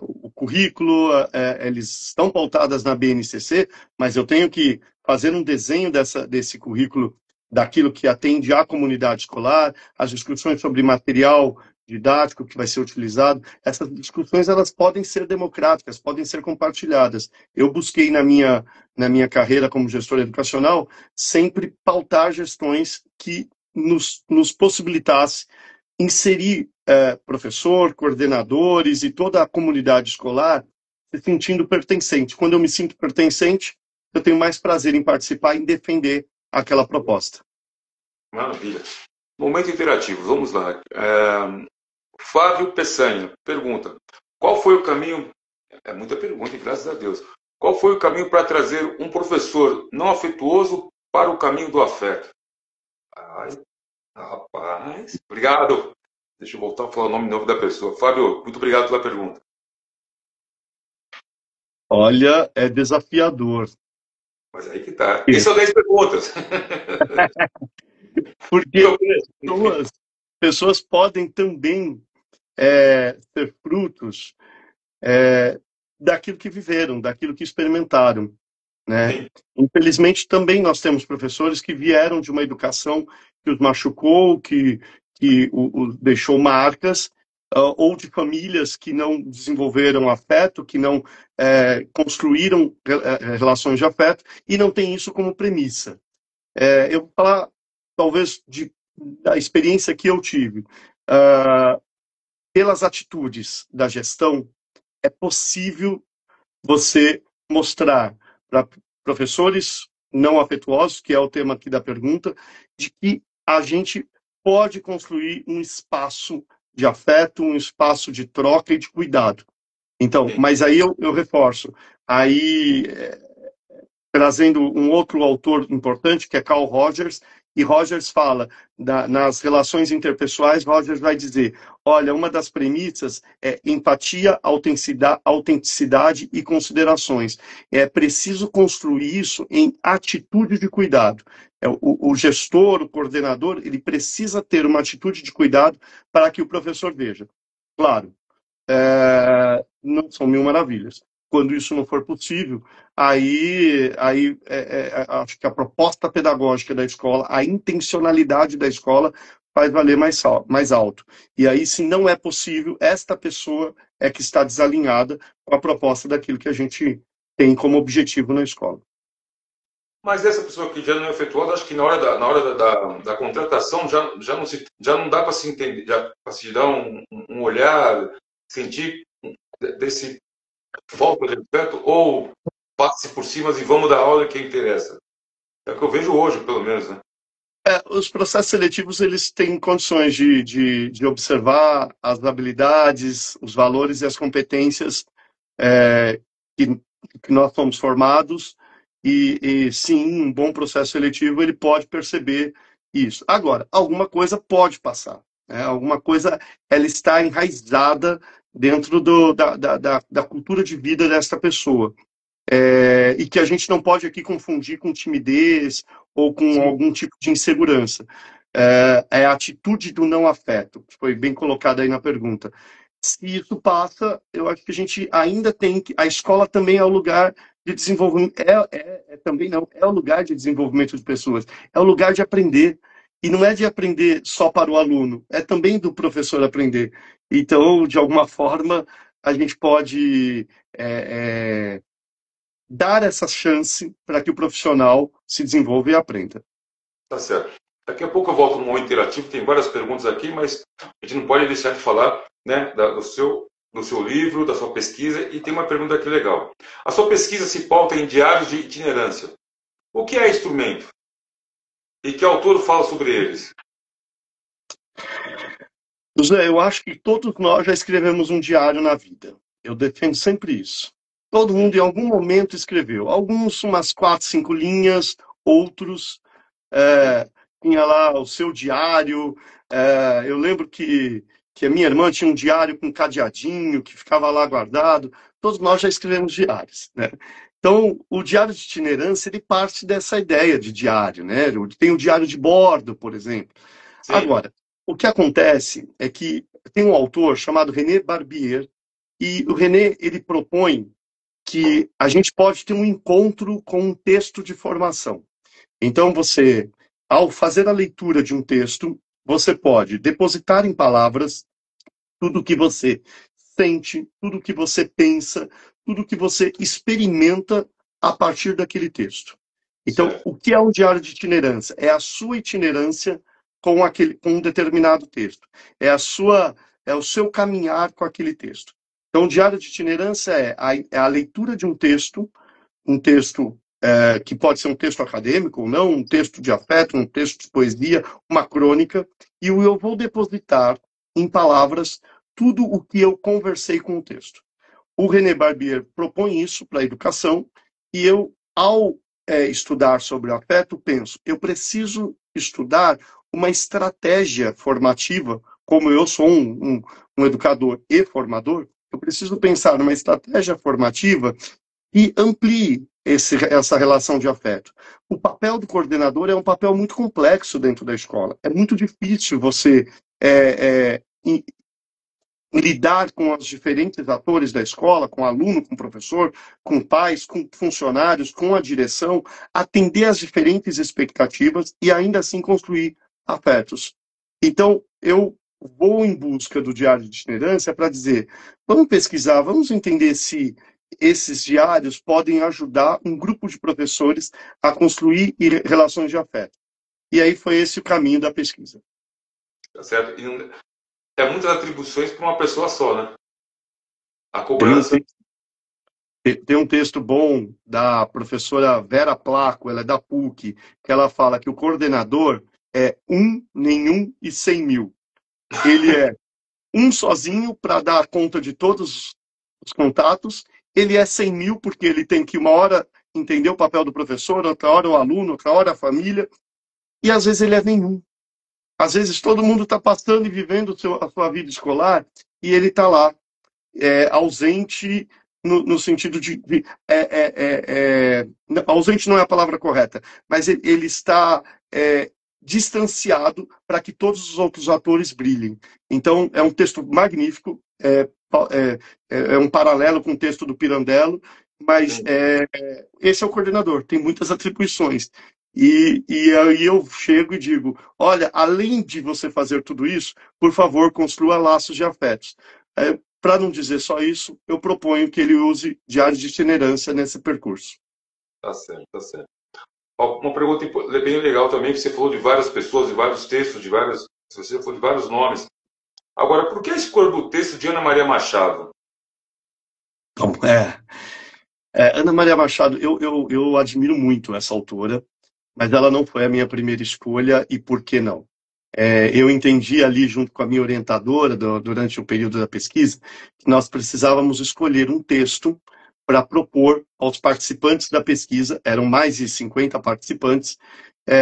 o currículo, eles estão pautadas na BNCC, mas eu tenho que fazer um desenho desse currículo, daquilo que atende à comunidade escolar, as discussões sobre material didático que vai ser utilizado, essas discussões elas podem ser democráticas, podem ser compartilhadas. Eu busquei na minha carreira como gestor educacional sempre pautar gestões que nos possibilitasse inserir professor, coordenadores e toda a comunidade escolar se sentindo pertencente. Quando eu me sinto pertencente, eu tenho mais prazer em participar e em defender aquela proposta. Maravilha. Momento interativo, vamos lá. Flávio Peçanha pergunta: qual foi o caminho? É muita pergunta, graças a Deus. Qual foi o caminho para trazer um professor não afetuoso para o caminho do afeto? Ai, rapaz, obrigado. Deixa eu voltar a falar o nome novo da pessoa. Fábio, muito obrigado pela pergunta. Olha, é desafiador. Mas aí que tá. Esse é o 10 perguntas. Porque pessoas podem também ser frutos daquilo que viveram, daquilo que experimentaram, né? Infelizmente, também nós temos professores que vieram de uma educação que os machucou, que os deixou marcas, ou de famílias que não desenvolveram afeto, que não construíram relações de afeto, e não tem isso como premissa. Eu vou falar, talvez, da experiência que eu tive. Pelas atitudes da gestão, é possível você mostrar para professores não afetuosos, que é o tema aqui da pergunta, de que a gente pode construir um espaço de afeto, um espaço de troca e de cuidado. Então, mas aí eu reforço, aí trazendo um outro autor importante, que é Carl Rogers, e Rogers fala, nas relações interpessoais, Rogers vai dizer, olha, uma das premissas é empatia, autenticidade e considerações. É preciso construir isso em atitude de cuidado. O gestor, o coordenador, ele precisa ter uma atitude de cuidado para que o professor veja. Claro, não são mil maravilhas. Quando isso não for possível, aí acho que a proposta pedagógica da escola, a intencionalidade da escola faz valer mais alto. E aí, se não é possível, esta pessoa é que está desalinhada com a proposta daquilo que a gente tem como objetivo na escola. Mas essa pessoa que já não é efetuada, acho que na hora da contratação já não dá para se entender, para se dar um olhar, sentir desse falta de respeito, ou passe por cima e vamos dar aula que interessa. É o que eu vejo hoje, pelo menos, né? Os processos seletivos eles têm condições de observar as habilidades, os valores e as competências que nós somos formados e sim, um bom processo seletivo ele pode perceber isso. Agora, alguma coisa pode passar, né? Alguma coisa ela está enraizada dentro da cultura de vida desta pessoa. e que a gente não pode aqui confundir com timidez ou com Sim, algum tipo de insegurança. É a atitude do não afeto, que foi bem colocado aí na pergunta. Se isso passa, eu acho que a gente ainda tem que. A escola também é o lugar de desenvolvimento. Também não, é o lugar de desenvolvimento de pessoas, é o lugar de aprender. E não é de aprender só para o aluno, é também do professor aprender. Então, de alguma forma, a gente pode dar essa chance para que o profissional se desenvolva e aprenda. tá certo. Daqui a pouco eu volto no momento interativo, tem várias perguntas aqui, mas a gente não pode deixar de falar, né, do seu livro, da sua pesquisa, e tem uma pergunta aqui legal. A sua pesquisa se pauta em diários de itinerância. O que é instrumento? E que autor fala sobre eles? José, eu acho que todos nós já escrevemos um diário na vida. Eu defendo sempre isso. Todo mundo, Sim, em algum momento, escreveu. Alguns, umas 4, 5 linhas, outros, sim, tinha lá o seu diário. Eu lembro que a minha irmã tinha um diário com cadeadinho, que ficava lá guardado. Todos nós já escrevemos diários, né? Então, o diário de itinerância, ele parte dessa ideia de diário, né? Tem o diário de bordo, por exemplo. sim, Agora, o que acontece é que tem um autor chamado René Barbier, e o René, ele propõe que a gente pode ter um encontro com um texto de formação. Então, você, ao fazer a leitura de um texto, você pode depositar em palavras tudo o que você sente, tudo o que você pensa, tudo o que você experimenta a partir daquele texto. Então, certo, o que é um diário de itinerância? É a sua itinerância com um determinado texto. É o seu caminhar com aquele texto. Então, o diário de itinerância é a leitura de um texto que pode ser um texto acadêmico ou não, um texto de afeto, um texto de poesia, uma crônica, e eu vou depositar em palavras tudo o que eu conversei com o texto. O René Barbier propõe isso para a educação, e eu, ao estudar sobre o afeto, penso, eu preciso estudar uma estratégia formativa, como eu sou um educador e formador, eu preciso pensar numa estratégia formativa e amplie essa relação de afeto. O papel do coordenador é um papel muito complexo dentro da escola. É muito difícil você lidar com os diferentes atores da escola, com o aluno, com o professor, com pais, com funcionários, com a direção, atender às diferentes expectativas e ainda assim construir afetos. Então, eu vou em busca do diário de itinerância para dizer, vamos pesquisar, vamos entender se esses diários podem ajudar um grupo de professores a construir relações de afeto. E aí foi esse o caminho da pesquisa. tá certo. É muitas atribuições para uma pessoa só, né? A Tem um cobrança, Tem um texto bom da professora Vera Placo, ela é da PUC, que ela fala que o coordenador é um, nenhum e 100.000. Ele é um sozinho para dar conta de todos os contatos, ele é 100.000 porque ele tem que uma hora entender o papel do professor, outra hora o aluno, outra hora a família, e às vezes ele é nenhum. Às vezes todo mundo está passando e vivendo a sua vida escolar e ele está lá, ausente no sentido ausente não é a palavra correta, mas ele está distanciado para que todos os outros atores brilhem. Então, é um texto magnífico, é um paralelo com o texto do Pirandello, mas sim, esse é o coordenador, tem muitas atribuições. E aí eu chego e digo, olha, além de você fazer tudo isso, por favor, construa laços de afetos. Para não dizer só isso, eu proponho que ele use diário de itinerância nesse percurso. tá certo, tá certo. Ó, uma pergunta bem legal também, que você falou de várias pessoas, de vários textos, você falou de vários nomes. Agora, por que a escolha do texto de Ana Maria Machado? Então, Ana Maria Machado, eu admiro muito essa autora, mas ela não foi a minha primeira escolha, e por que não? Eu entendi ali, junto com a minha orientadora, durante o período da pesquisa, que nós precisávamos escolher um texto para propor aos participantes da pesquisa, eram mais de 50 participantes,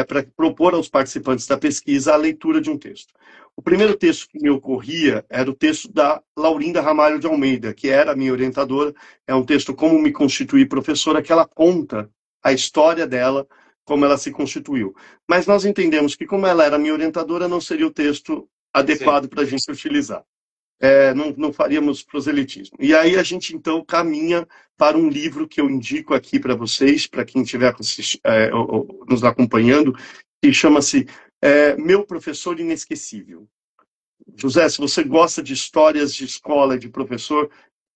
para propor aos participantes da pesquisa a leitura de um texto. O primeiro texto que me ocorria era o texto da Laurinda Ramalho de Almeida, que era a minha orientadora. É um texto Como Me Constituir Professora, que ela conta a história dela, como ela se constituiu. Mas nós entendemos que, como ela era minha orientadora, não seria o texto Sim, adequado para a gente utilizar. Não faríamos proselitismo. E aí a gente, então, caminha para um livro que eu indico aqui para vocês, para quem estiver nos acompanhando, que chama-se Meu Professor Inesquecível. José, se você gosta de histórias de escola, de professor,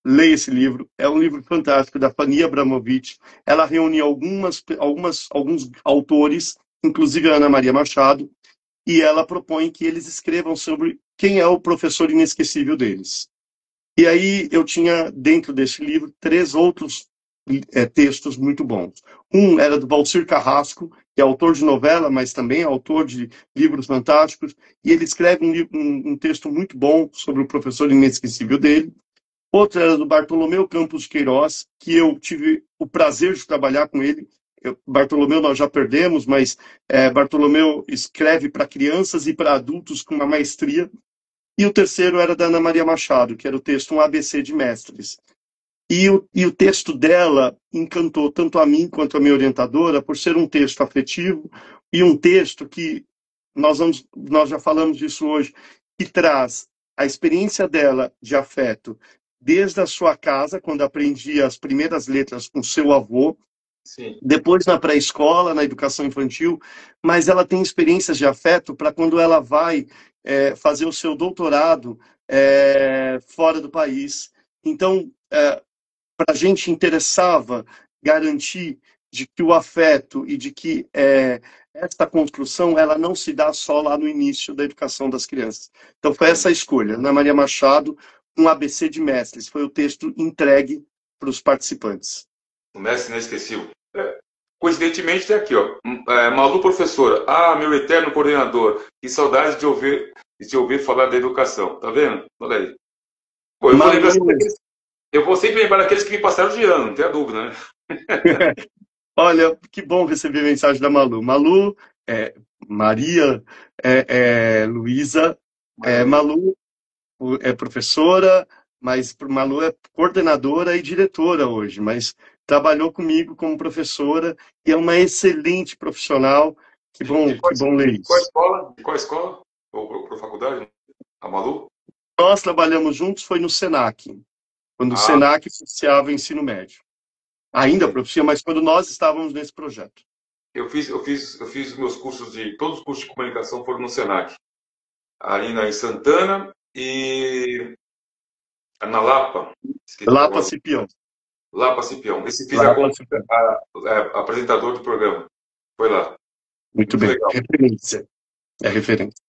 leia esse livro. É um livro fantástico, da Fanny Abramovich. Ela reúne alguns autores, inclusive a Ana Maria Machado, e ela propõe que eles escrevam sobre quem é o professor inesquecível deles. E aí eu tinha, dentro desse livro, 3 outros textos muito bons. Um era do Valcir Carrasco, que é autor de novela, mas também é autor de livros fantásticos, e ele escreve um texto muito bom sobre o professor inesquecível dele. Outro era do Bartolomeu Campos de Queiroz, que eu tive o prazer de trabalhar com ele. Bartolomeu nós já perdemos, mas Bartolomeu escreve para crianças e para adultos com uma maestria. E o terceiro era da Ana Maria Machado, que era o texto Um ABC de Mestres. E o texto dela encantou tanto a mim quanto a minha orientadora por ser um texto afetivo e um texto que nós já falamos disso hoje, que traz a experiência dela de afeto desde a sua casa, quando aprendia as primeiras letras com seu avô, sim. depois na pré-escola, na educação infantil, mas ela tem experiências de afeto para quando ela vai fazer o seu doutorado fora do país. Então, para a gente interessava garantir de que o afeto e de que esta construção ela não se dá só lá no início da educação das crianças. Então foi essa a escolha. Ana Maria Machado, Um ABC de Mestres, foi o texto entregue para os participantes. O mestre inesquecível. Coincidentemente tem aqui, ó. Malu professora. Ah, meu eterno coordenador. Que saudade de te ouvir falar da educação. Tá vendo? Olha aí. Pô, eu vou sempre lembrar daqueles que me passaram de ano, não tenha dúvida, né? Olha, que bom receber mensagem da Malu. Malu, Maria, Luísa, Malu é professora, mas Malu é coordenadora e diretora hoje, mas trabalhou comigo como professora e é uma excelente profissional. Que bom ler De qual isso. escola? De qual escola? Ou faculdade? A Malu? Nós trabalhamos juntos, foi no SENAC, quando o Ah, SENAC oficiava ensino médio. Ainda entendi. propicia, mas quando nós estávamos nesse projeto. Eu fiz meus cursos todos os cursos de comunicação foram no Senac. Ali em Santana e na Lapa. Esqueci Lapa agora. Cipião. Lapa Cipião. Esse fiz Lapa Cipião. apresentador do programa. Foi lá. Muito Muito bem. legal. Referência. É referência.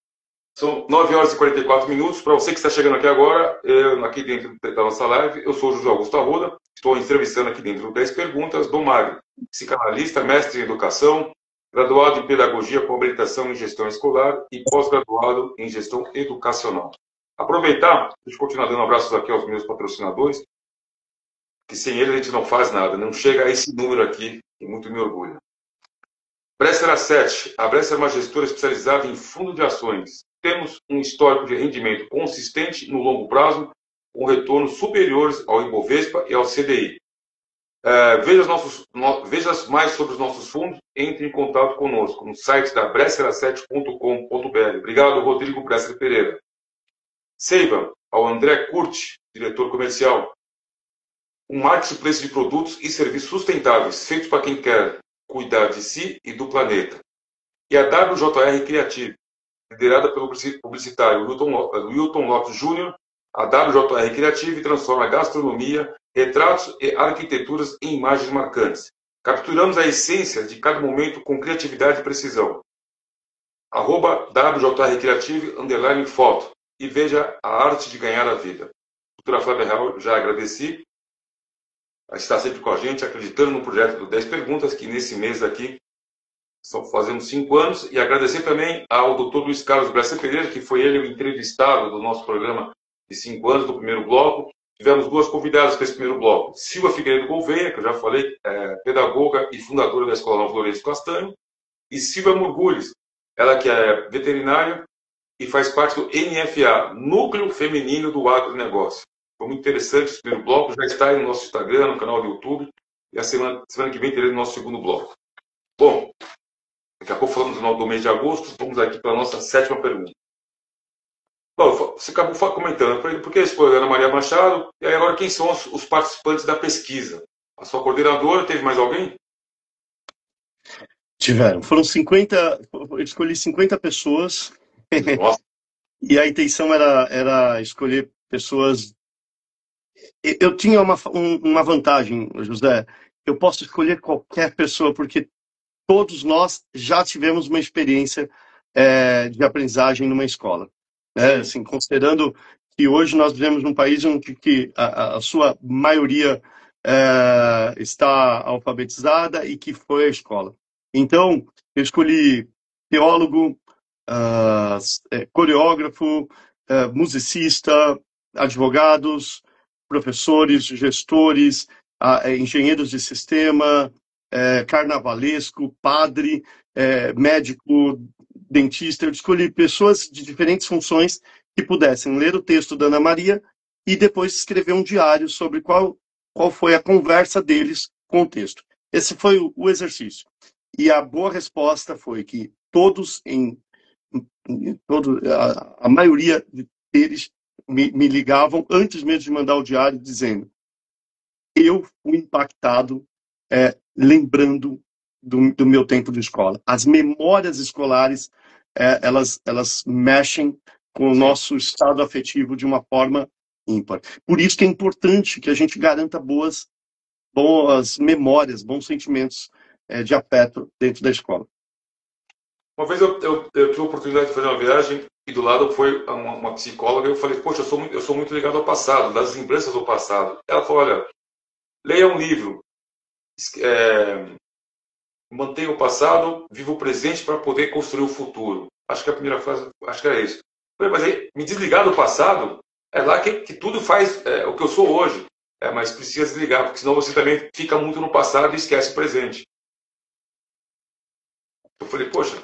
São 9 horas e 44 minutos. Para você que está chegando aqui agora, aqui dentro da nossa live, eu sou o José Augusto Arruda. Estou entrevistando aqui dentro do 10 Perguntas, Dom Magno, psicanalista, mestre em educação, graduado em pedagogia com habilitação em gestão escolar e pós-graduado em gestão educacional. Aproveitar, deixa eu continuar dando abraços aqui aos meus patrocinadores, que sem eles a gente não faz nada, não chega a esse número aqui, que muito me orgulha. Bresser Asset. A Bresser é uma gestora especializada em fundo de ações. Temos um histórico de rendimento consistente no longo prazo, com retornos superiores ao Ibovespa e ao CDI. Veja mais sobre os nossos fundos, entre em contato conosco no site da bresserasset.com.br. Obrigado, Rodrigo Bresser Pereira. Seiva, ao André Curti, diretor comercial. Um marketplace de produtos e serviços sustentáveis, feitos para quem quer cuidar de si e do planeta. E a WJR Creative, liderada pelo publicitário Wilton Lopes Júnior, a WJR Creative transforma a gastronomia, retratos e arquiteturas em imagens marcantes. Capturamos a essência de cada momento com criatividade e precisão. @WJR Creative _foto e veja a arte de ganhar a vida. Doutora Flávia Real, já agradeci. Está sempre com a gente, acreditando no projeto do 10 Perguntas, que nesse mês aqui fazemos 5 anos. E agradecer também ao Dr. Luiz Carlos Bresser Pereira, que foi ele o entrevistado do nosso programa de 5 anos, do primeiro bloco. Tivemos 2 convidadas para esse primeiro bloco. Silvia Figueiredo Gouveia, que eu já falei, pedagoga e fundadora da Escola Nova Lourenço Castanho. E Silvia Murgulhes, ela que é veterinária e faz parte do NFA, Núcleo Feminino do Agronegócio. Foi muito interessante esse primeiro bloco, já está aí no nosso Instagram, no canal do YouTube, e a semana que vem teremos o nosso segundo bloco. Bom, daqui a pouco falamos do mês de agosto, vamos aqui para a nossa sétima pergunta. Bom, você acabou comentando, por que escolheu a Ana Maria Machado? E aí agora, quem são os participantes da pesquisa? A sua coordenadora, teve mais alguém? Tiveram. Foram 50, eu escolhi 50 pessoas. Nossa. E a intenção era escolher pessoas. Eu tinha uma vantagem, José. Eu posso escolher qualquer pessoa, porque todos nós já tivemos uma experiência de aprendizagem numa escola. Né? Assim, considerando que hoje nós vivemos num país onde que a sua maioria está alfabetizada e que foi à escola. Então, eu escolhi teólogo, coreógrafo, musicista, advogados, professores, gestores, engenheiros de sistema, carnavalesco, padre, médico, dentista. Eu escolhi pessoas de diferentes funções que pudessem ler o texto da Ana Maria e depois escrever um diário sobre qual foi a conversa deles com o texto. Esse foi o exercício. E a boa resposta foi que todos, a maioria deles me ligavam antes mesmo de mandar o diário, dizendo: eu fui impactado lembrando do meu tempo de escola. As memórias escolares, elas mexem com o nosso estado afetivo de uma forma ímpar. Por isso que é importante que a gente garanta boas memórias, bons sentimentos de afeto dentro da escola. Uma vez eu tive a oportunidade de fazer uma viagem e do lado foi uma psicóloga e eu falei, poxa, eu sou muito ligado ao passado, das lembranças do passado. Ela falou, olha, leia um livro, mantenha o passado, viva o presente para poder construir o futuro. Acho que a primeira frase, acho que era isso. Eu falei, mas aí, me desligar do passado, é lá que tudo faz o que eu sou hoje. Mas precisa desligar, porque senão você também fica muito no passado e esquece o presente. Eu falei, poxa,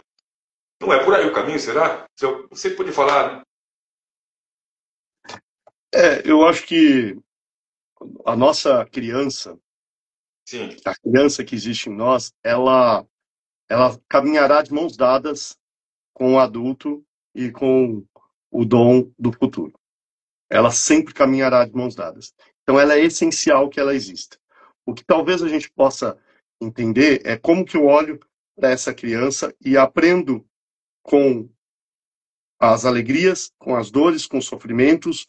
não é por aí o caminho, será? Você pode falar, né? Eu acho que a nossa criança, Sim. a criança que existe em nós, ela caminhará de mãos dadas com o adulto e com o dom do futuro. Ela sempre caminhará de mãos dadas. Então, ela é essencial que ela exista. O que talvez a gente possa entender é como que eu olho para essa criança e aprendo com as alegrias, com as dores, com os sofrimentos,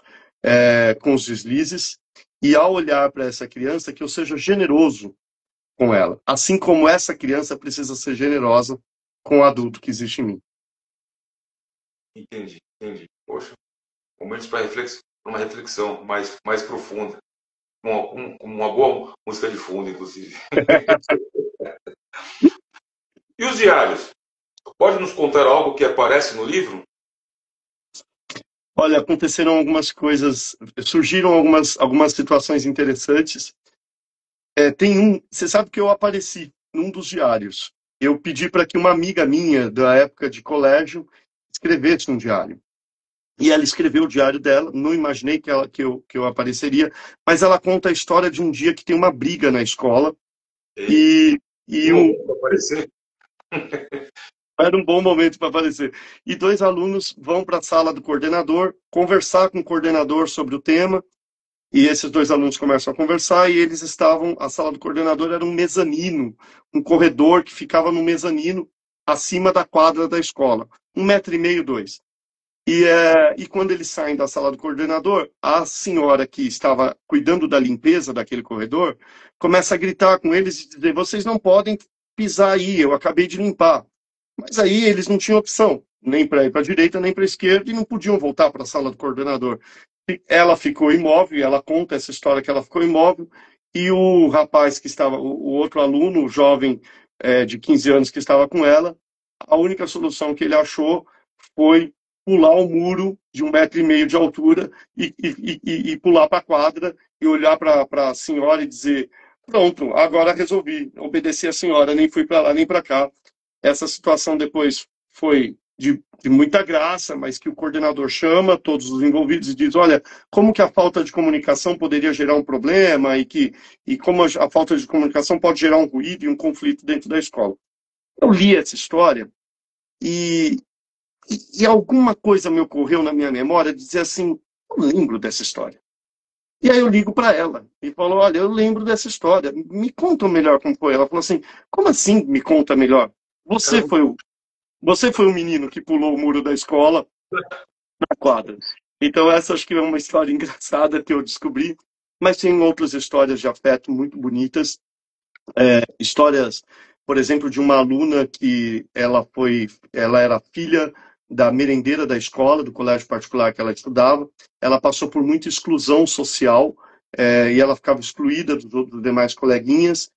com os deslizes, e ao olhar para essa criança, que eu seja generoso com ela, assim como essa criança precisa ser generosa com o adulto que existe em mim. Entendi. Poxa, momentos para uma reflexão mais profunda. Uma boa música de fundo, inclusive. E os diários? Pode nos contar algo que aparece no livro? Olha, aconteceram algumas coisas, surgiram algumas situações interessantes. Você sabe que eu apareci num dos diários. Eu pedi para que uma amiga minha, da época de colégio, escrevesse um diário. E ela escreveu o diário dela, não imaginei que eu apareceria, mas ela conta a história de um dia que tem uma briga na escola. E aparecer? Era um bom momento para aparecer. E 2 alunos vão para a sala do coordenador, conversar com o coordenador sobre o tema, e esses 2 alunos começam a conversar, e a sala do coordenador era um mezanino, um corredor que ficava no mezanino, acima da quadra da escola, 1,5 m, 2. E quando eles saem da sala do coordenador, a senhora que estava cuidando da limpeza daquele corredor, começa a gritar com eles e dizer, vocês não podem pisar aí, eu acabei de limpar. Mas aí eles não tinham opção, nem para ir para a direita, nem para a esquerda, e não podiam voltar para a sala do coordenador. Ela ficou imóvel, e ela conta essa história que ela ficou imóvel, e o rapaz que estava, o outro aluno, o jovem de 15 anos que estava com ela, a única solução que ele achou foi pular o muro de 1,5 m de altura e pular para a quadra e olhar para a senhora e dizer, pronto, agora resolvi, obedeci a senhora, nem fui para lá nem para cá. Essa situação depois foi de muita graça, mas que o coordenador chama todos os envolvidos e diz, olha, como que a falta de comunicação poderia gerar um problema e como a falta de comunicação pode gerar um ruído e um conflito dentro da escola. Eu li essa história e, e alguma coisa me ocorreu na minha memória de dizer assim, eu lembro dessa história. E aí eu ligo para ela e falo, olha, eu lembro dessa história, me conta melhor como foi. Ela falou assim, como assim me conta melhor? Você foi o menino que pulou o muro da escola na quadra. Então essa acho que é uma história engraçada que eu descobri, mas tem outras histórias de afeto muito bonitas. Histórias, por exemplo, de uma aluna que ela era filha da merendeira da escola, do colégio particular que ela estudava. Ela passou por muita exclusão social, e ela ficava excluída dos outros demais coleguinhas.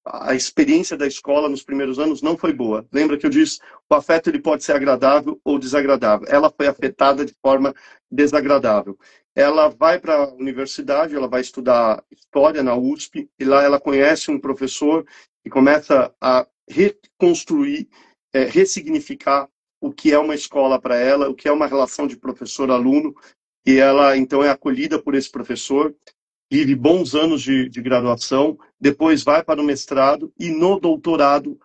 A experiência da escola nos primeiros anos não foi boa. Lembra que eu disse, o afeto ele pode ser agradável ou desagradável. Ela foi afetada de forma desagradável. Ela vai para a universidade, ela vai estudar história na USP, e lá ela conhece um professor e começa a reconstruir, ressignificar o que é uma escola para ela, o que é uma relação de professor-aluno, e ela então é acolhida por esse professor, vive bons anos de graduação, depois vai para o mestrado e no doutorado,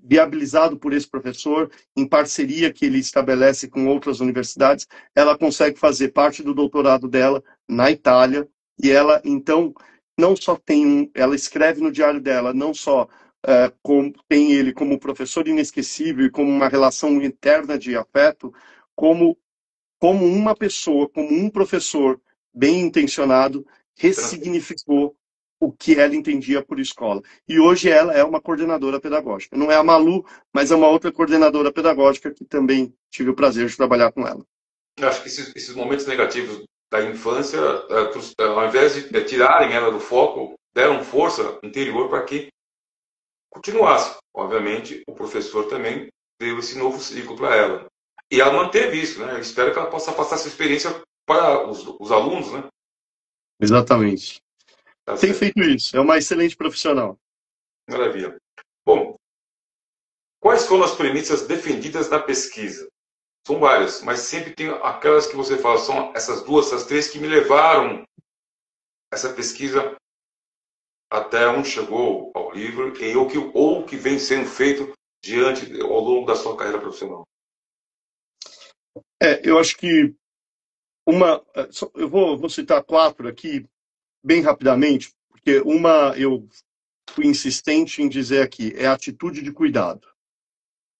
viabilizado por esse professor, em parceria que ele estabelece com outras universidades, ela consegue fazer parte do doutorado dela na Itália, e ela, então, não só ela escreve no diário dela, não só tem ele como professor inesquecível e como uma relação interna de afeto, como uma pessoa, como um professor bem intencionado, ressignificou o que ela entendia por escola. E hoje ela é uma coordenadora pedagógica. Não é a Malu, mas é uma outra coordenadora pedagógica que também tive o prazer de trabalhar com ela. Eu acho que esses momentos negativos da infância, ao invés de tirarem ela do foco, deram força interior para que continuasse. Obviamente, o professor também deu esse novo ciclo para ela. E ela manteve isso, né? Eu espero que ela possa passar essa experiência para os alunos, né? Exatamente. Tá Tem certo. feito isso. É uma excelente profissional. Maravilha. Bom, quais foram as premissas defendidas na pesquisa? São várias, mas sempre tem aquelas que você fala, são essas duas, essas três que me levaram essa pesquisa até onde chegou ao livro ou que vem sendo feito ao longo da sua carreira profissional. Eu acho que eu vou citar 4 aqui, bem rapidamente, porque eu fui insistente em dizer aqui, é a atitude de cuidado.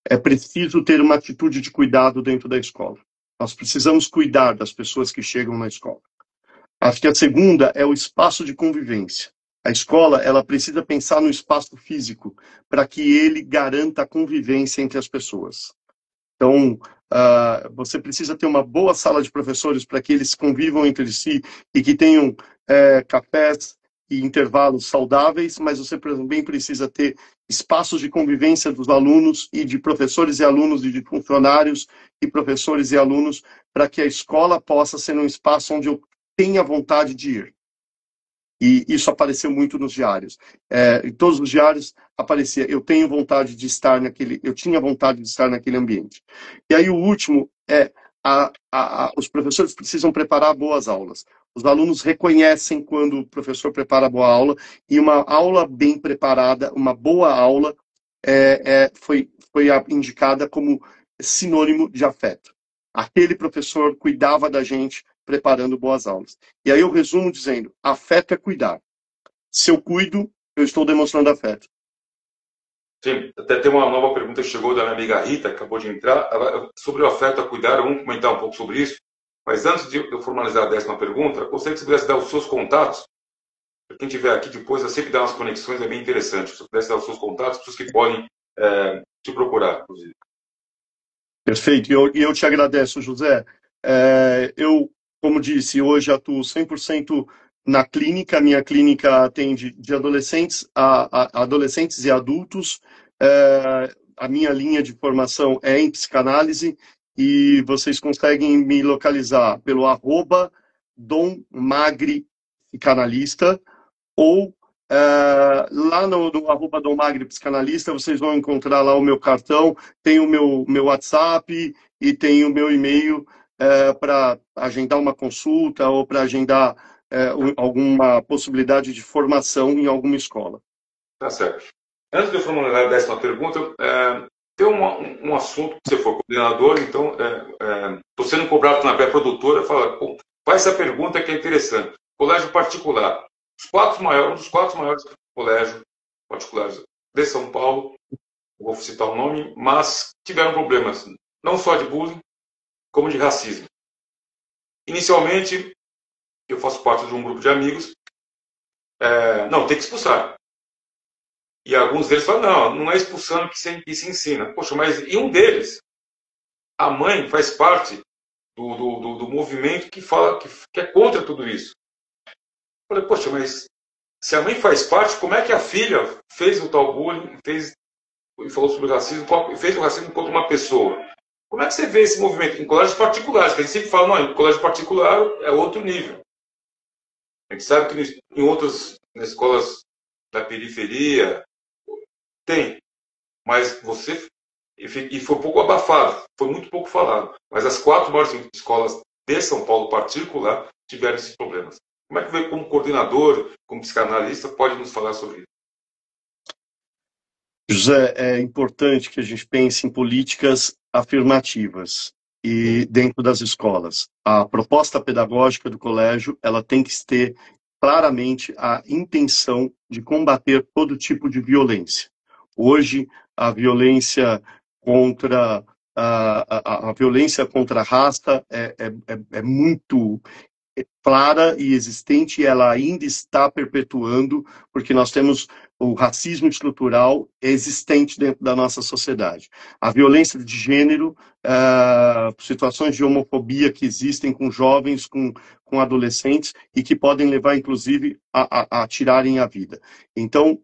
É preciso ter uma atitude de cuidado dentro da escola. Nós precisamos cuidar das pessoas que chegam na escola. Acho que a segunda é o espaço de convivência. A escola, ela precisa pensar no espaço físico para que ele garanta a convivência entre as pessoas. Então, você precisa ter uma boa sala de professores para que eles convivam entre si e que tenham cafés e intervalos saudáveis, mas você também precisa ter espaços de convivência dos alunos e de professores e alunos e de funcionários e professores e alunos para que a escola possa ser um espaço onde eu tenha vontade de ir. E isso apareceu muito nos diários. Em todos os diários aparecia, eu tinha vontade de estar naquele ambiente. E aí o último é, os professores precisam preparar boas aulas. Os alunos reconhecem quando o professor prepara boa aula, e uma aula bem preparada, uma boa aula, foi indicada como sinônimo de afeto. Aquele professor cuidava da gente, preparando boas aulas. E aí eu resumo dizendo, afeto é cuidar. Se eu cuido, eu estou demonstrando afeto. Sim, até tem uma nova pergunta que chegou da minha amiga Rita, que acabou de entrar, sobre o afeto a cuidar, vamos comentar um pouco sobre isso, mas antes de eu formalizar a 10ª pergunta, eu gostaria que você pudesse dar os seus contatos, para quem estiver aqui depois, eu sempre dar umas conexões, é bem interessante, se você pudesse dar os seus contatos, pessoas que podem te procurar, inclusive. Perfeito, e eu te agradeço, José. Eu, como disse, hoje atuo 100% na clínica. Minha clínica atende de adolescentes a adolescentes e adultos. A minha linha de formação é em psicanálise e vocês conseguem me localizar pelo @dommagri psicanalista ou Lá no arroba Dom Magri Psicanalista, vocês vão encontrar lá o meu cartão, tem o meu WhatsApp e tem o meu e-mail para agendar uma consulta ou para agendar alguma possibilidade de formação em alguma escola. Tá certo. Antes de eu formular a 10ª pergunta, tem um assunto que você for coordenador, então estou sendo cobrado na pré-produtora, faz essa pergunta que é interessante. Colégio particular. Um dos 4 maiores colégios particulares de São Paulo, vou citar o nome, mas tiveram problemas não só de bullying, como de racismo. Inicialmente, eu faço parte de um grupo de amigos, não, tem que expulsar. E alguns deles falam, não é expulsando que se ensina. Poxa, mas e um deles, a mãe faz parte do movimento que fala que é contra tudo isso. Eu falei, poxa, mas se a mãe faz parte, como é que a filha fez o tal bullying, e falou sobre o racismo, fez o racismo contra uma pessoa? Como é que você vê esse movimento? Em colégios particulares, que a gente sempre fala, não, em colégio particular é outro nível. A gente sabe que em outras escolas da periferia tem, mas e foi um pouco abafado, foi muito pouco falado. Mas as 4 maiores escolas de São Paulo particular tiveram esses problemas. Como é que você, como coordenador, como psicanalista, pode nos falar sobre isso? José, é importante que a gente pense em políticas afirmativas e dentro das escolas. A proposta pedagógica do colégio, ela tem que ter claramente a intenção de combater todo tipo de violência. Hoje, a violência contra a violência contra a raça é muito clara e existente, e ela ainda está perpetuando, porque nós temos o racismo estrutural existente dentro da nossa sociedade. A violência de gênero, situações de homofobia que existem com jovens, com adolescentes, e que podem levar, inclusive, a tirarem a vida. Então,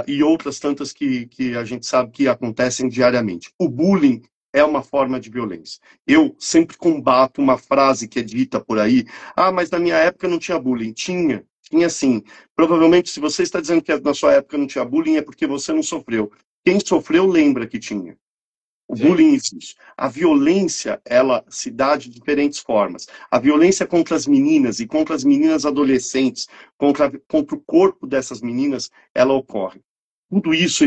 e outras tantas que a gente sabe que acontecem diariamente. O bullying é uma forma de violência. Eu sempre combato uma frase que é dita por aí, mas na minha época não tinha bullying. Tinha sim. Provavelmente, se você está dizendo que na sua época não tinha bullying, é porque você não sofreu. Quem sofreu lembra que tinha. O bullying existe. A violência, ela se dá de diferentes formas. A violência contra as meninas e contra as meninas adolescentes, contra o corpo dessas meninas, ela ocorre. Tudo isso,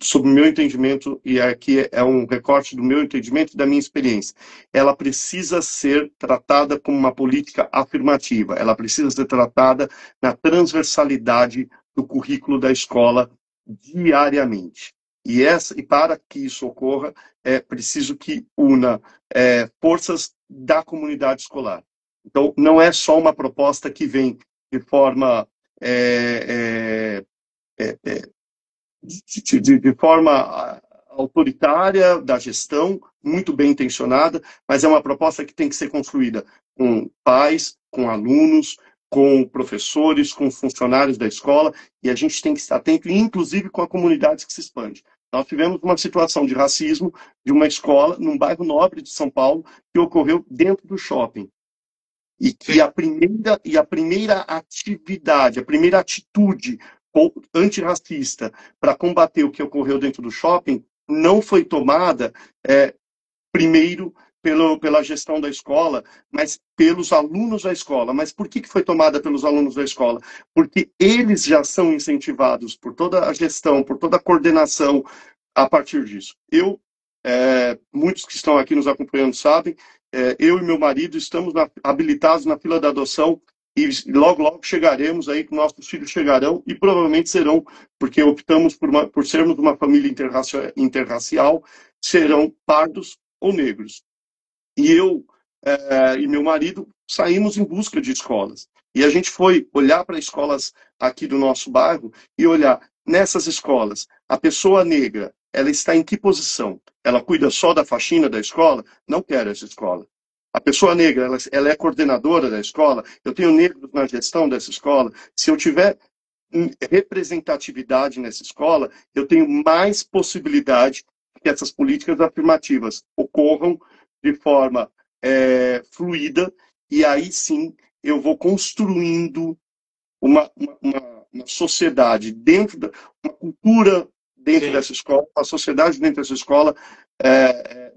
sob o meu entendimento, e aqui é um recorte do meu entendimento e da minha experiência, ela precisa ser tratada como uma política afirmativa, ela precisa ser tratada na transversalidade do currículo da escola diariamente. E para que isso ocorra, é preciso que una forças da comunidade escolar. Então, não é só uma proposta que vem de forma de forma autoritária da gestão, muito bem intencionada, mas é uma proposta que tem que ser construída com pais, com alunos, com professores, com funcionários da escola, e a gente tem que estar atento, inclusive com a comunidade que se expande. Nós tivemos uma situação de racismo de uma escola num bairro nobre de São Paulo que ocorreu dentro do shopping. E a primeira atividade, a primeira atitude antirracista para combater o que ocorreu dentro do shopping não foi tomada primeiro pela gestão da escola, mas pelos alunos da escola. Mas por que foi tomada pelos alunos da escola? Porque eles já são incentivados por toda a gestão, por toda a coordenação a partir disso. Muitos que estão aqui nos acompanhando sabem, eu e meu marido estamos habilitados na fila da adoção e logo chegaremos aí, que nossos filhos chegarão e provavelmente serão, porque optamos por sermos uma família interracial, serão pardos ou negros. E eu e meu marido saímos em busca de escolas. E a gente foi olhar para escolas aqui do nosso bairro e olhar nessas escolas, a pessoa negra, ela está em que posição? Ela cuida só da faxina da escola? Não quero essa escola. A pessoa negra, ela é coordenadora da escola? Eu tenho negros na gestão dessa escola? Se eu tiver representatividade nessa escola, eu tenho mais possibilidade que essas políticas afirmativas ocorram de forma fluida, e aí sim eu vou construindo uma uma sociedade dentro uma cultura dentro Sim. dessa escola, uma sociedade dentro dessa escola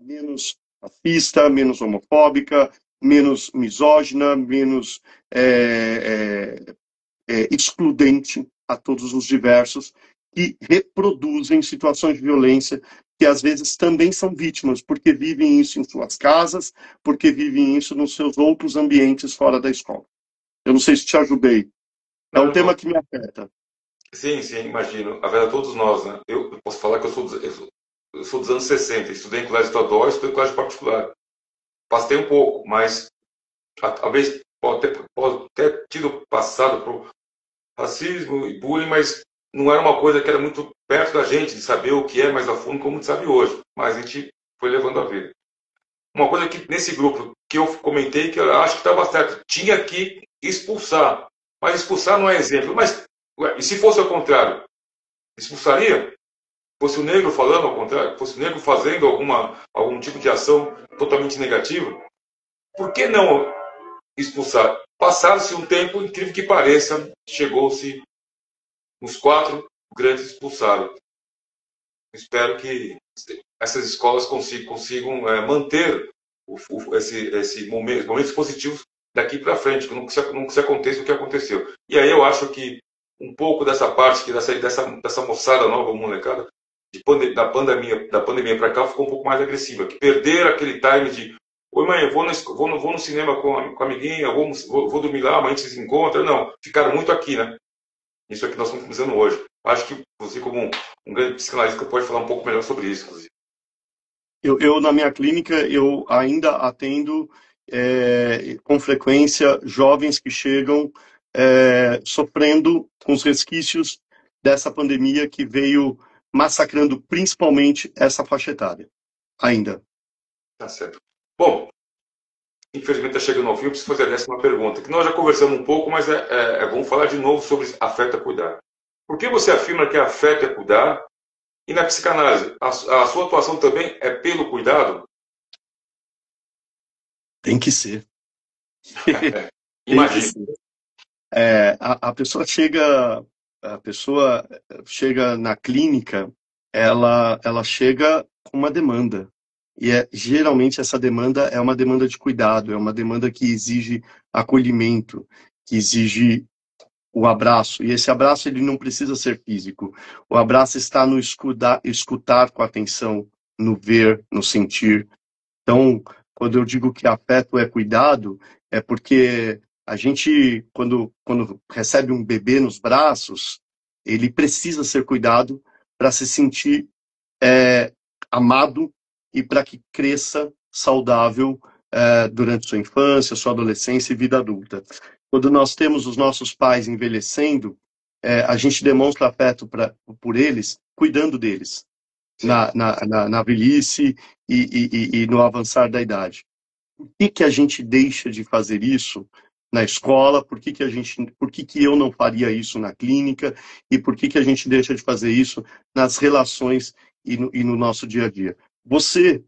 menos racista, menos homofóbica, menos misógina, menos excludente a todos os diversos que reproduzem situações de violência que às vezes também são vítimas, porque vivem isso em suas casas, porque vivem isso nos seus outros ambientes fora da escola. Eu não sei se te ajudei. É Não, um tema ajudou. que me afeta. Sim, sim, imagino. A verdade, todos nós, né? Eu posso falar que eu sou dos anos 60, estudei em colégio estadual, estudei em colégio particular. Passei um pouco, mas talvez pode ter tido passado por racismo e bullying, mas não era uma coisa que era muito perto da gente, de saber o que é mais a fundo, como a gente sabe hoje. Mas a gente foi levando a vida. Uma coisa que nesse grupo que eu comentei, que eu acho que estava certo, tinha que expulsar. Mas expulsar não é exemplo. Mas, ué, e se fosse ao contrário? Expulsaria? Fosse o negro falando ao contrário? Fosse o negro fazendo algum tipo de ação totalmente negativa? Por que não expulsar? Passaram-se um tempo, incrível que pareça, chegou-se os 4 grandes expulsados. Espero que essas escolas consigam manter esse momentos positivos daqui para frente, que não se aconteça o que aconteceu. E aí eu acho que um pouco dessa parte, dessa moçada nova, molecada, da pandemia para cá, ficou um pouco mais agressiva. Que perderam aquele time de: oi, mãe, eu vou no cinema com a amiguinha, vou dormir lá, amanhã a gente se encontra. Não, ficaram muito aqui, né? Isso é que nós estamos começando hoje. Acho que você, como um grande psicanalista, pode falar um pouco melhor sobre isso, inclusive. Na minha clínica, eu ainda atendo com frequência jovens que chegam sofrendo com os resquícios dessa pandemia que veio massacrando principalmente essa faixa etária. Ainda. Tá certo. Bom, infelizmente está chegando ao fim, eu preciso fazer a 10ª pergunta, que nós já conversamos um pouco, mas é bom falar de novo sobre afeto é cuidar. Por que você afirma que afeto é cuidar? E na psicanálise, a sua atuação também é pelo cuidado? Tem que ser. Tem que Imagina. ser. A pessoa chega na clínica, ela chega com uma demanda. E geralmente essa demanda é uma demanda de cuidado, é uma demanda que exige acolhimento, que exige o abraço. E esse abraço ele não precisa ser físico. O abraço está no escutar com atenção, no ver, no sentir. Então, quando eu digo que afeto é cuidado, é porque a gente, quando recebe um bebê nos braços, ele precisa ser cuidado para se sentir amado e para que cresça saudável durante sua infância, sua adolescência e vida adulta. Quando nós temos os nossos pais envelhecendo, a gente demonstra afeto por eles, cuidando deles Sim. na velhice e no avançar da idade. Por que a gente deixa de fazer isso na escola? Por que eu não faria isso na clínica? E por que a gente deixa de fazer isso nas relações e no nosso dia a dia? Você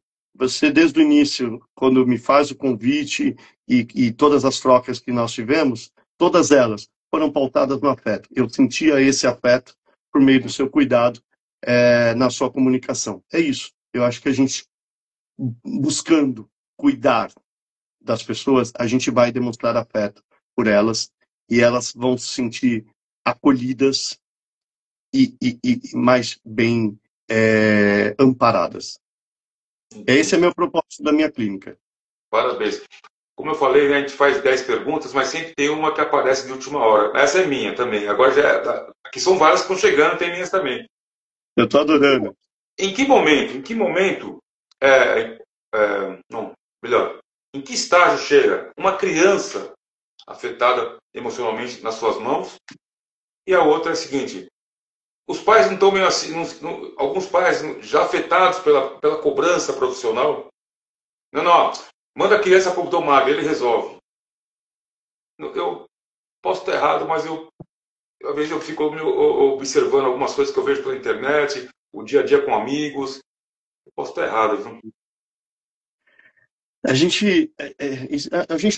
desde o início, quando me faz o convite e todas as trocas que nós tivemos, todas elas foram pautadas no afeto. Eu sentia esse afeto por meio do seu cuidado na sua comunicação. É isso. Eu acho que a gente, buscando cuidar das pessoas, a gente vai demonstrar afeto por elas e elas vão se sentir acolhidas e mais bem amparadas. Esse é Entendi. meu propósito da minha clínica. Parabéns. Como eu falei, né, a gente faz 10 perguntas, mas sempre tem uma que aparece de última hora. Essa é minha também. Agora aqui são várias que estão chegando, tem minhas também. Eu estou adorando. Em que momento, não, melhor, em que estágio chega uma criança afetada emocionalmente nas suas mãos? E a outra é a seguinte: os pais não estão meio assim, alguns pais já afetados pela cobrança profissional. Não, não, manda a criança para o Dr. ele resolve. Eu posso estar errado, mas às vezes eu fico observando algumas coisas que eu vejo pela internet, o dia a dia com amigos. Eu posso estar errado, viu? A gente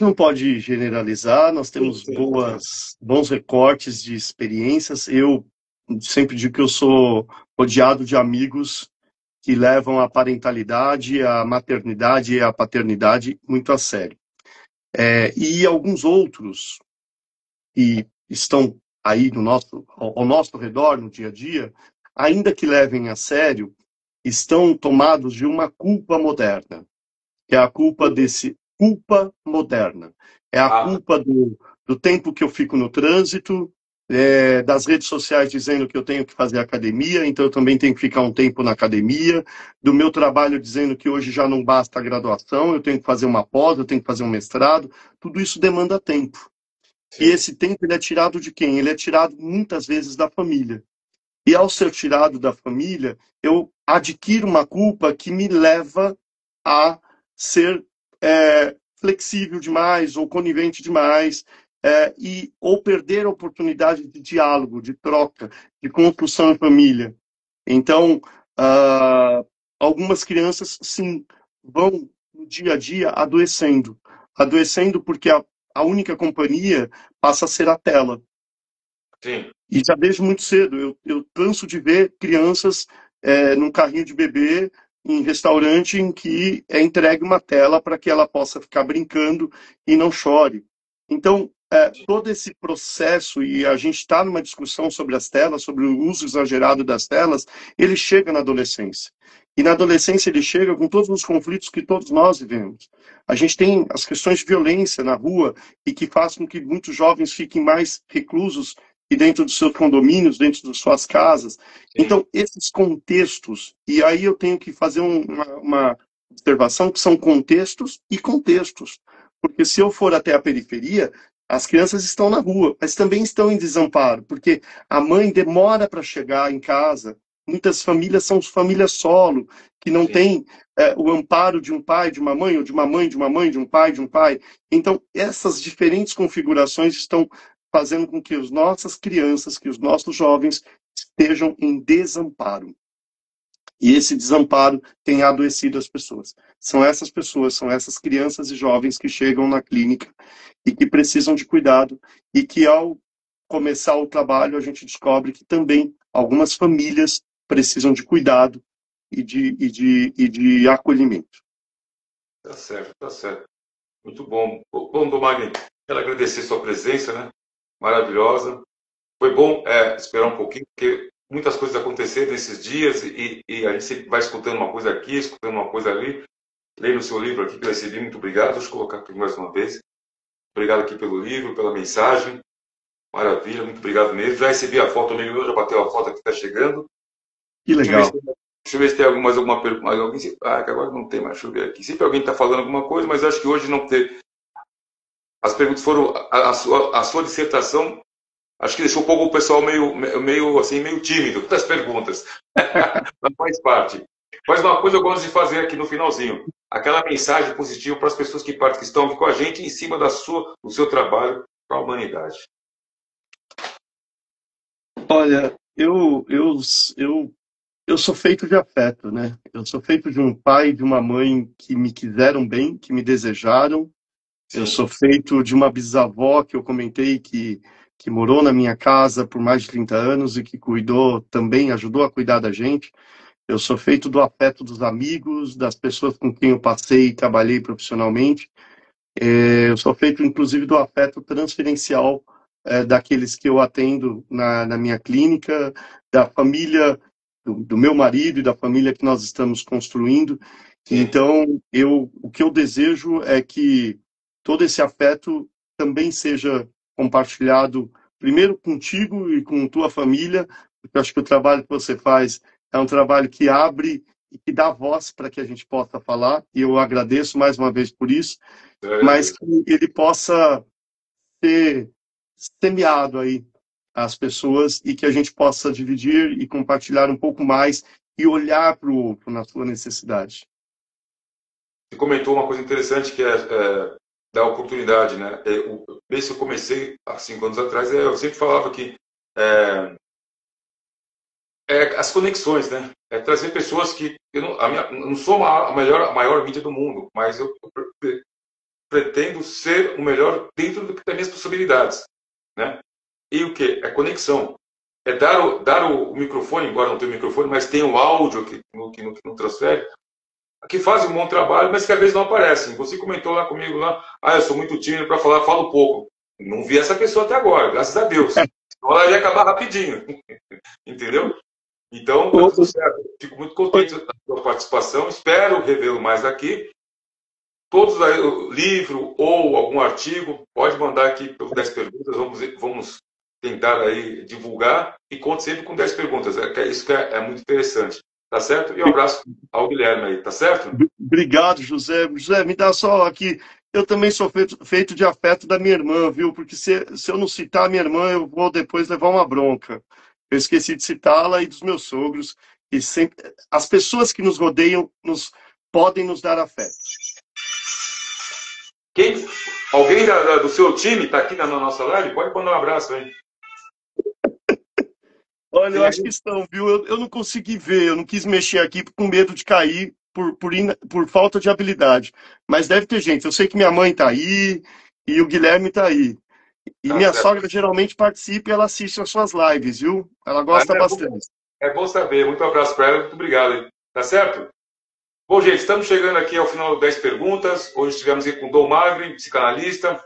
não pode generalizar, nós Sim, temos sim, sim. bons recortes de experiências. Eu sempre digo que eu sou rodeado de amigos que levam a parentalidade, a maternidade e a paternidade muito a sério. E alguns outros que estão aí ao nosso redor, no dia a dia, ainda que levem a sério, estão tomados de uma culpa moderna, que é a culpa desse culpa moderna. É a Ah, culpa do tempo que eu fico no trânsito, das redes sociais dizendo que eu tenho que fazer academia, então eu também tenho que ficar um tempo na academia, do meu trabalho dizendo que hoje já não basta a graduação, eu tenho que fazer uma pós, eu tenho que fazer um mestrado, tudo isso demanda tempo. E sim, esse tempo ele é tirado de quem? Ele é tirado muitas vezes da família. E ao ser tirado da família, eu adquiro uma culpa que me leva a ser flexível demais ou conivente demais, ou perder a oportunidade de diálogo, de troca, de construção em família. Então, ah, algumas crianças, sim, vão no dia a dia adoecendo. Adoecendo porque a única companhia passa a ser a tela. sim, E já desde muito cedo, eu canso de ver crianças num carrinho de bebê em restaurante em que é entregue uma tela para que ela possa ficar brincando e não chore. Então, todo esse processo, e a gente está numa discussão sobre as telas, sobre o uso exagerado das telas, ele chega na adolescência. E na adolescência ele chega com todos os conflitos que todos nós vivemos. A gente tem as questões de violência na rua e que faz com que muitos jovens fiquem mais reclusos e dentro dos seus condomínios, dentro das suas casas. sim. Então, esses contextos, e aí eu tenho que fazer uma observação que são contextos e contextos. Porque se eu for até a periferia, as crianças estão na rua, mas também estão em desamparo, porque a mãe demora para chegar em casa. Muitas famílias são famílias solo, que não Sim. têm o amparo de um pai, de uma mãe, ou de uma mãe, de uma mãe, de um pai, de um pai. Então, essas diferentes configurações estão fazendo com que as nossas crianças, que os nossos jovens estejam em desamparo. E esse desamparo tem adoecido as pessoas. São essas pessoas, são essas crianças e jovens que chegam na clínica e que precisam de cuidado e que ao começar o trabalho a gente descobre que também algumas famílias precisam de cuidado e de acolhimento. Tá certo, tá certo. Muito bom. Bom, Domagni, quero agradecer sua presença, né? Maravilhosa. Foi bom esperar um pouquinho, porque muitas coisas aconteceram nesses dias e a gente sempre vai escutando uma coisa aqui, escutando uma coisa ali. Leio no seu livro aqui que eu recebi, muito obrigado. Deixa eu colocar aqui mais uma vez. Obrigado aqui pelo livro, pela mensagem. Maravilha, muito obrigado mesmo. Já recebi a foto, o amigo meu já bateu a foto aqui, está chegando. Que Deixa eu ver se, legal. deixa eu ver se tem mais alguma pergunta. Mais alguém. Que agora não tem mais. Deixa eu ver aqui. Sempre alguém está falando alguma coisa, mas acho que hoje não teve. As perguntas foram. A sua dissertação, acho que deixou um pouco o pessoal meio, assim, meio tímido das perguntas. Mas faz parte. Mas uma coisa eu gosto de fazer aqui no finalzinho. Aquela mensagem positiva para as pessoas que estão aqui com a gente em cima do seu trabalho para a humanidade. Olha, eu sou feito de afeto, né? Eu sou feito de um pai e de uma mãe que me quiseram bem, que me desejaram. Eu Sim, sou feito de uma bisavó que eu comentei que morou na minha casa por mais de 30 anos e que cuidou também, ajudou a cuidar da gente. Eu sou feito do afeto dos amigos, das pessoas com quem eu passei e trabalhei profissionalmente. Eu sou feito, inclusive, do afeto transferencial daqueles que eu atendo na minha clínica, da família do meu marido e da família que nós estamos construindo. sim. Então, o que eu desejo é que todo esse afeto também seja compartilhado primeiro contigo e com tua família, porque eu acho que o trabalho que você faz é um trabalho que abre e que dá voz para que a gente possa falar, e eu agradeço mais uma vez por isso, Eu mas agradeço. que ele possa ser semeado aí às pessoas e que a gente possa dividir e compartilhar um pouco mais e olhar para o outro na sua necessidade. Você comentou uma coisa interessante que é da oportunidade, né? Desde que eu comecei há 5 anos atrás, eu sempre falava que é, as conexões, né? É trazer pessoas que eu não sou a maior mídia do mundo, mas eu pretendo ser o melhor dentro das minhas possibilidades, né? E o que? É conexão. É dar o microfone, embora não tenha o microfone, mas tem o áudio que não transfere, que fazem um bom trabalho, mas que às vezes não aparecem. Você comentou lá comigo, lá, eu sou muito tímido para falar, falo pouco. Não vi essa pessoa até agora, graças a Deus. Senão ela ia acabar rapidinho. Entendeu? Então, tá tudo certo. Fico muito contente da sua participação. Espero revê-lo mais aqui. Todos aí, o livro ou algum artigo, pode mandar aqui pelos 10 perguntas. Vamos tentar aí divulgar. E conte sempre com 10 perguntas. Isso que é muito interessante. Tá certo? E um abraço ao Guilherme aí, tá certo? Obrigado, José. José, me dá só aqui. Eu também sou feito de afeto da minha irmã, viu? Porque se eu não citar a minha irmã, eu vou depois levar uma bronca. Eu esqueci de citá-la e dos meus sogros. E sempre, as pessoas que nos rodeiam podem nos dar afeto. Alguém do seu time está aqui na nossa live? Pode mandar um abraço aí. Olha, eu acho que estão, viu? Eu não consegui ver, eu não quis mexer aqui com medo de cair por falta de habilidade. Mas deve ter gente. Eu sei que minha mãe está aí e o Guilherme está aí. E minha sogra geralmente participa e ela assiste as suas lives, viu? Ela gosta bastante. É bom saber. Muito abraço para ela. Muito obrigado. Tá certo? Bom, gente, estamos chegando aqui ao final das 10 perguntas. Hoje estivemos aqui com o Dom Magri, psicanalista.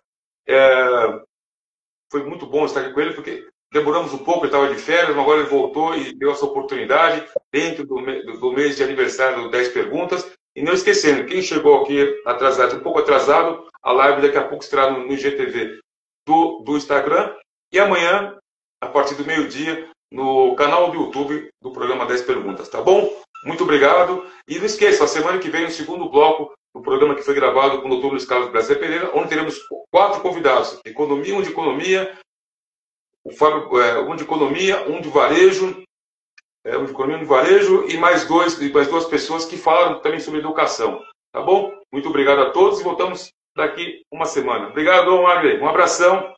Foi muito bom estar aqui com ele, porque demoramos um pouco, ele estava de férias, mas agora ele voltou e deu essa oportunidade dentro do mês de aniversário do 10 perguntas. E não esquecendo, quem chegou aqui atrasado, um pouco atrasado, a live daqui a pouco estará no IGTV do Instagram. E amanhã, a partir do meio-dia, no canal do YouTube do programa 10 Perguntas, tá bom? Muito obrigado. E não esqueça, a semana que vem, o segundo bloco do programa que foi gravado com o Dr. Luiz Carlos Brasil Pereira, onde teremos 4 convidados. Um de economia, um de economia, um de varejo, e mais duas pessoas que falaram também sobre educação. Tá bom? Muito obrigado a todos e voltamos daqui uma semana. Obrigado, Dom Magre. Um abração.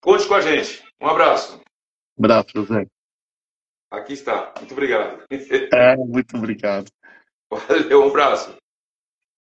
Conte com a gente. Um abraço. Abraço, José. Aqui está. Muito obrigado. Muito obrigado. Valeu, um abraço.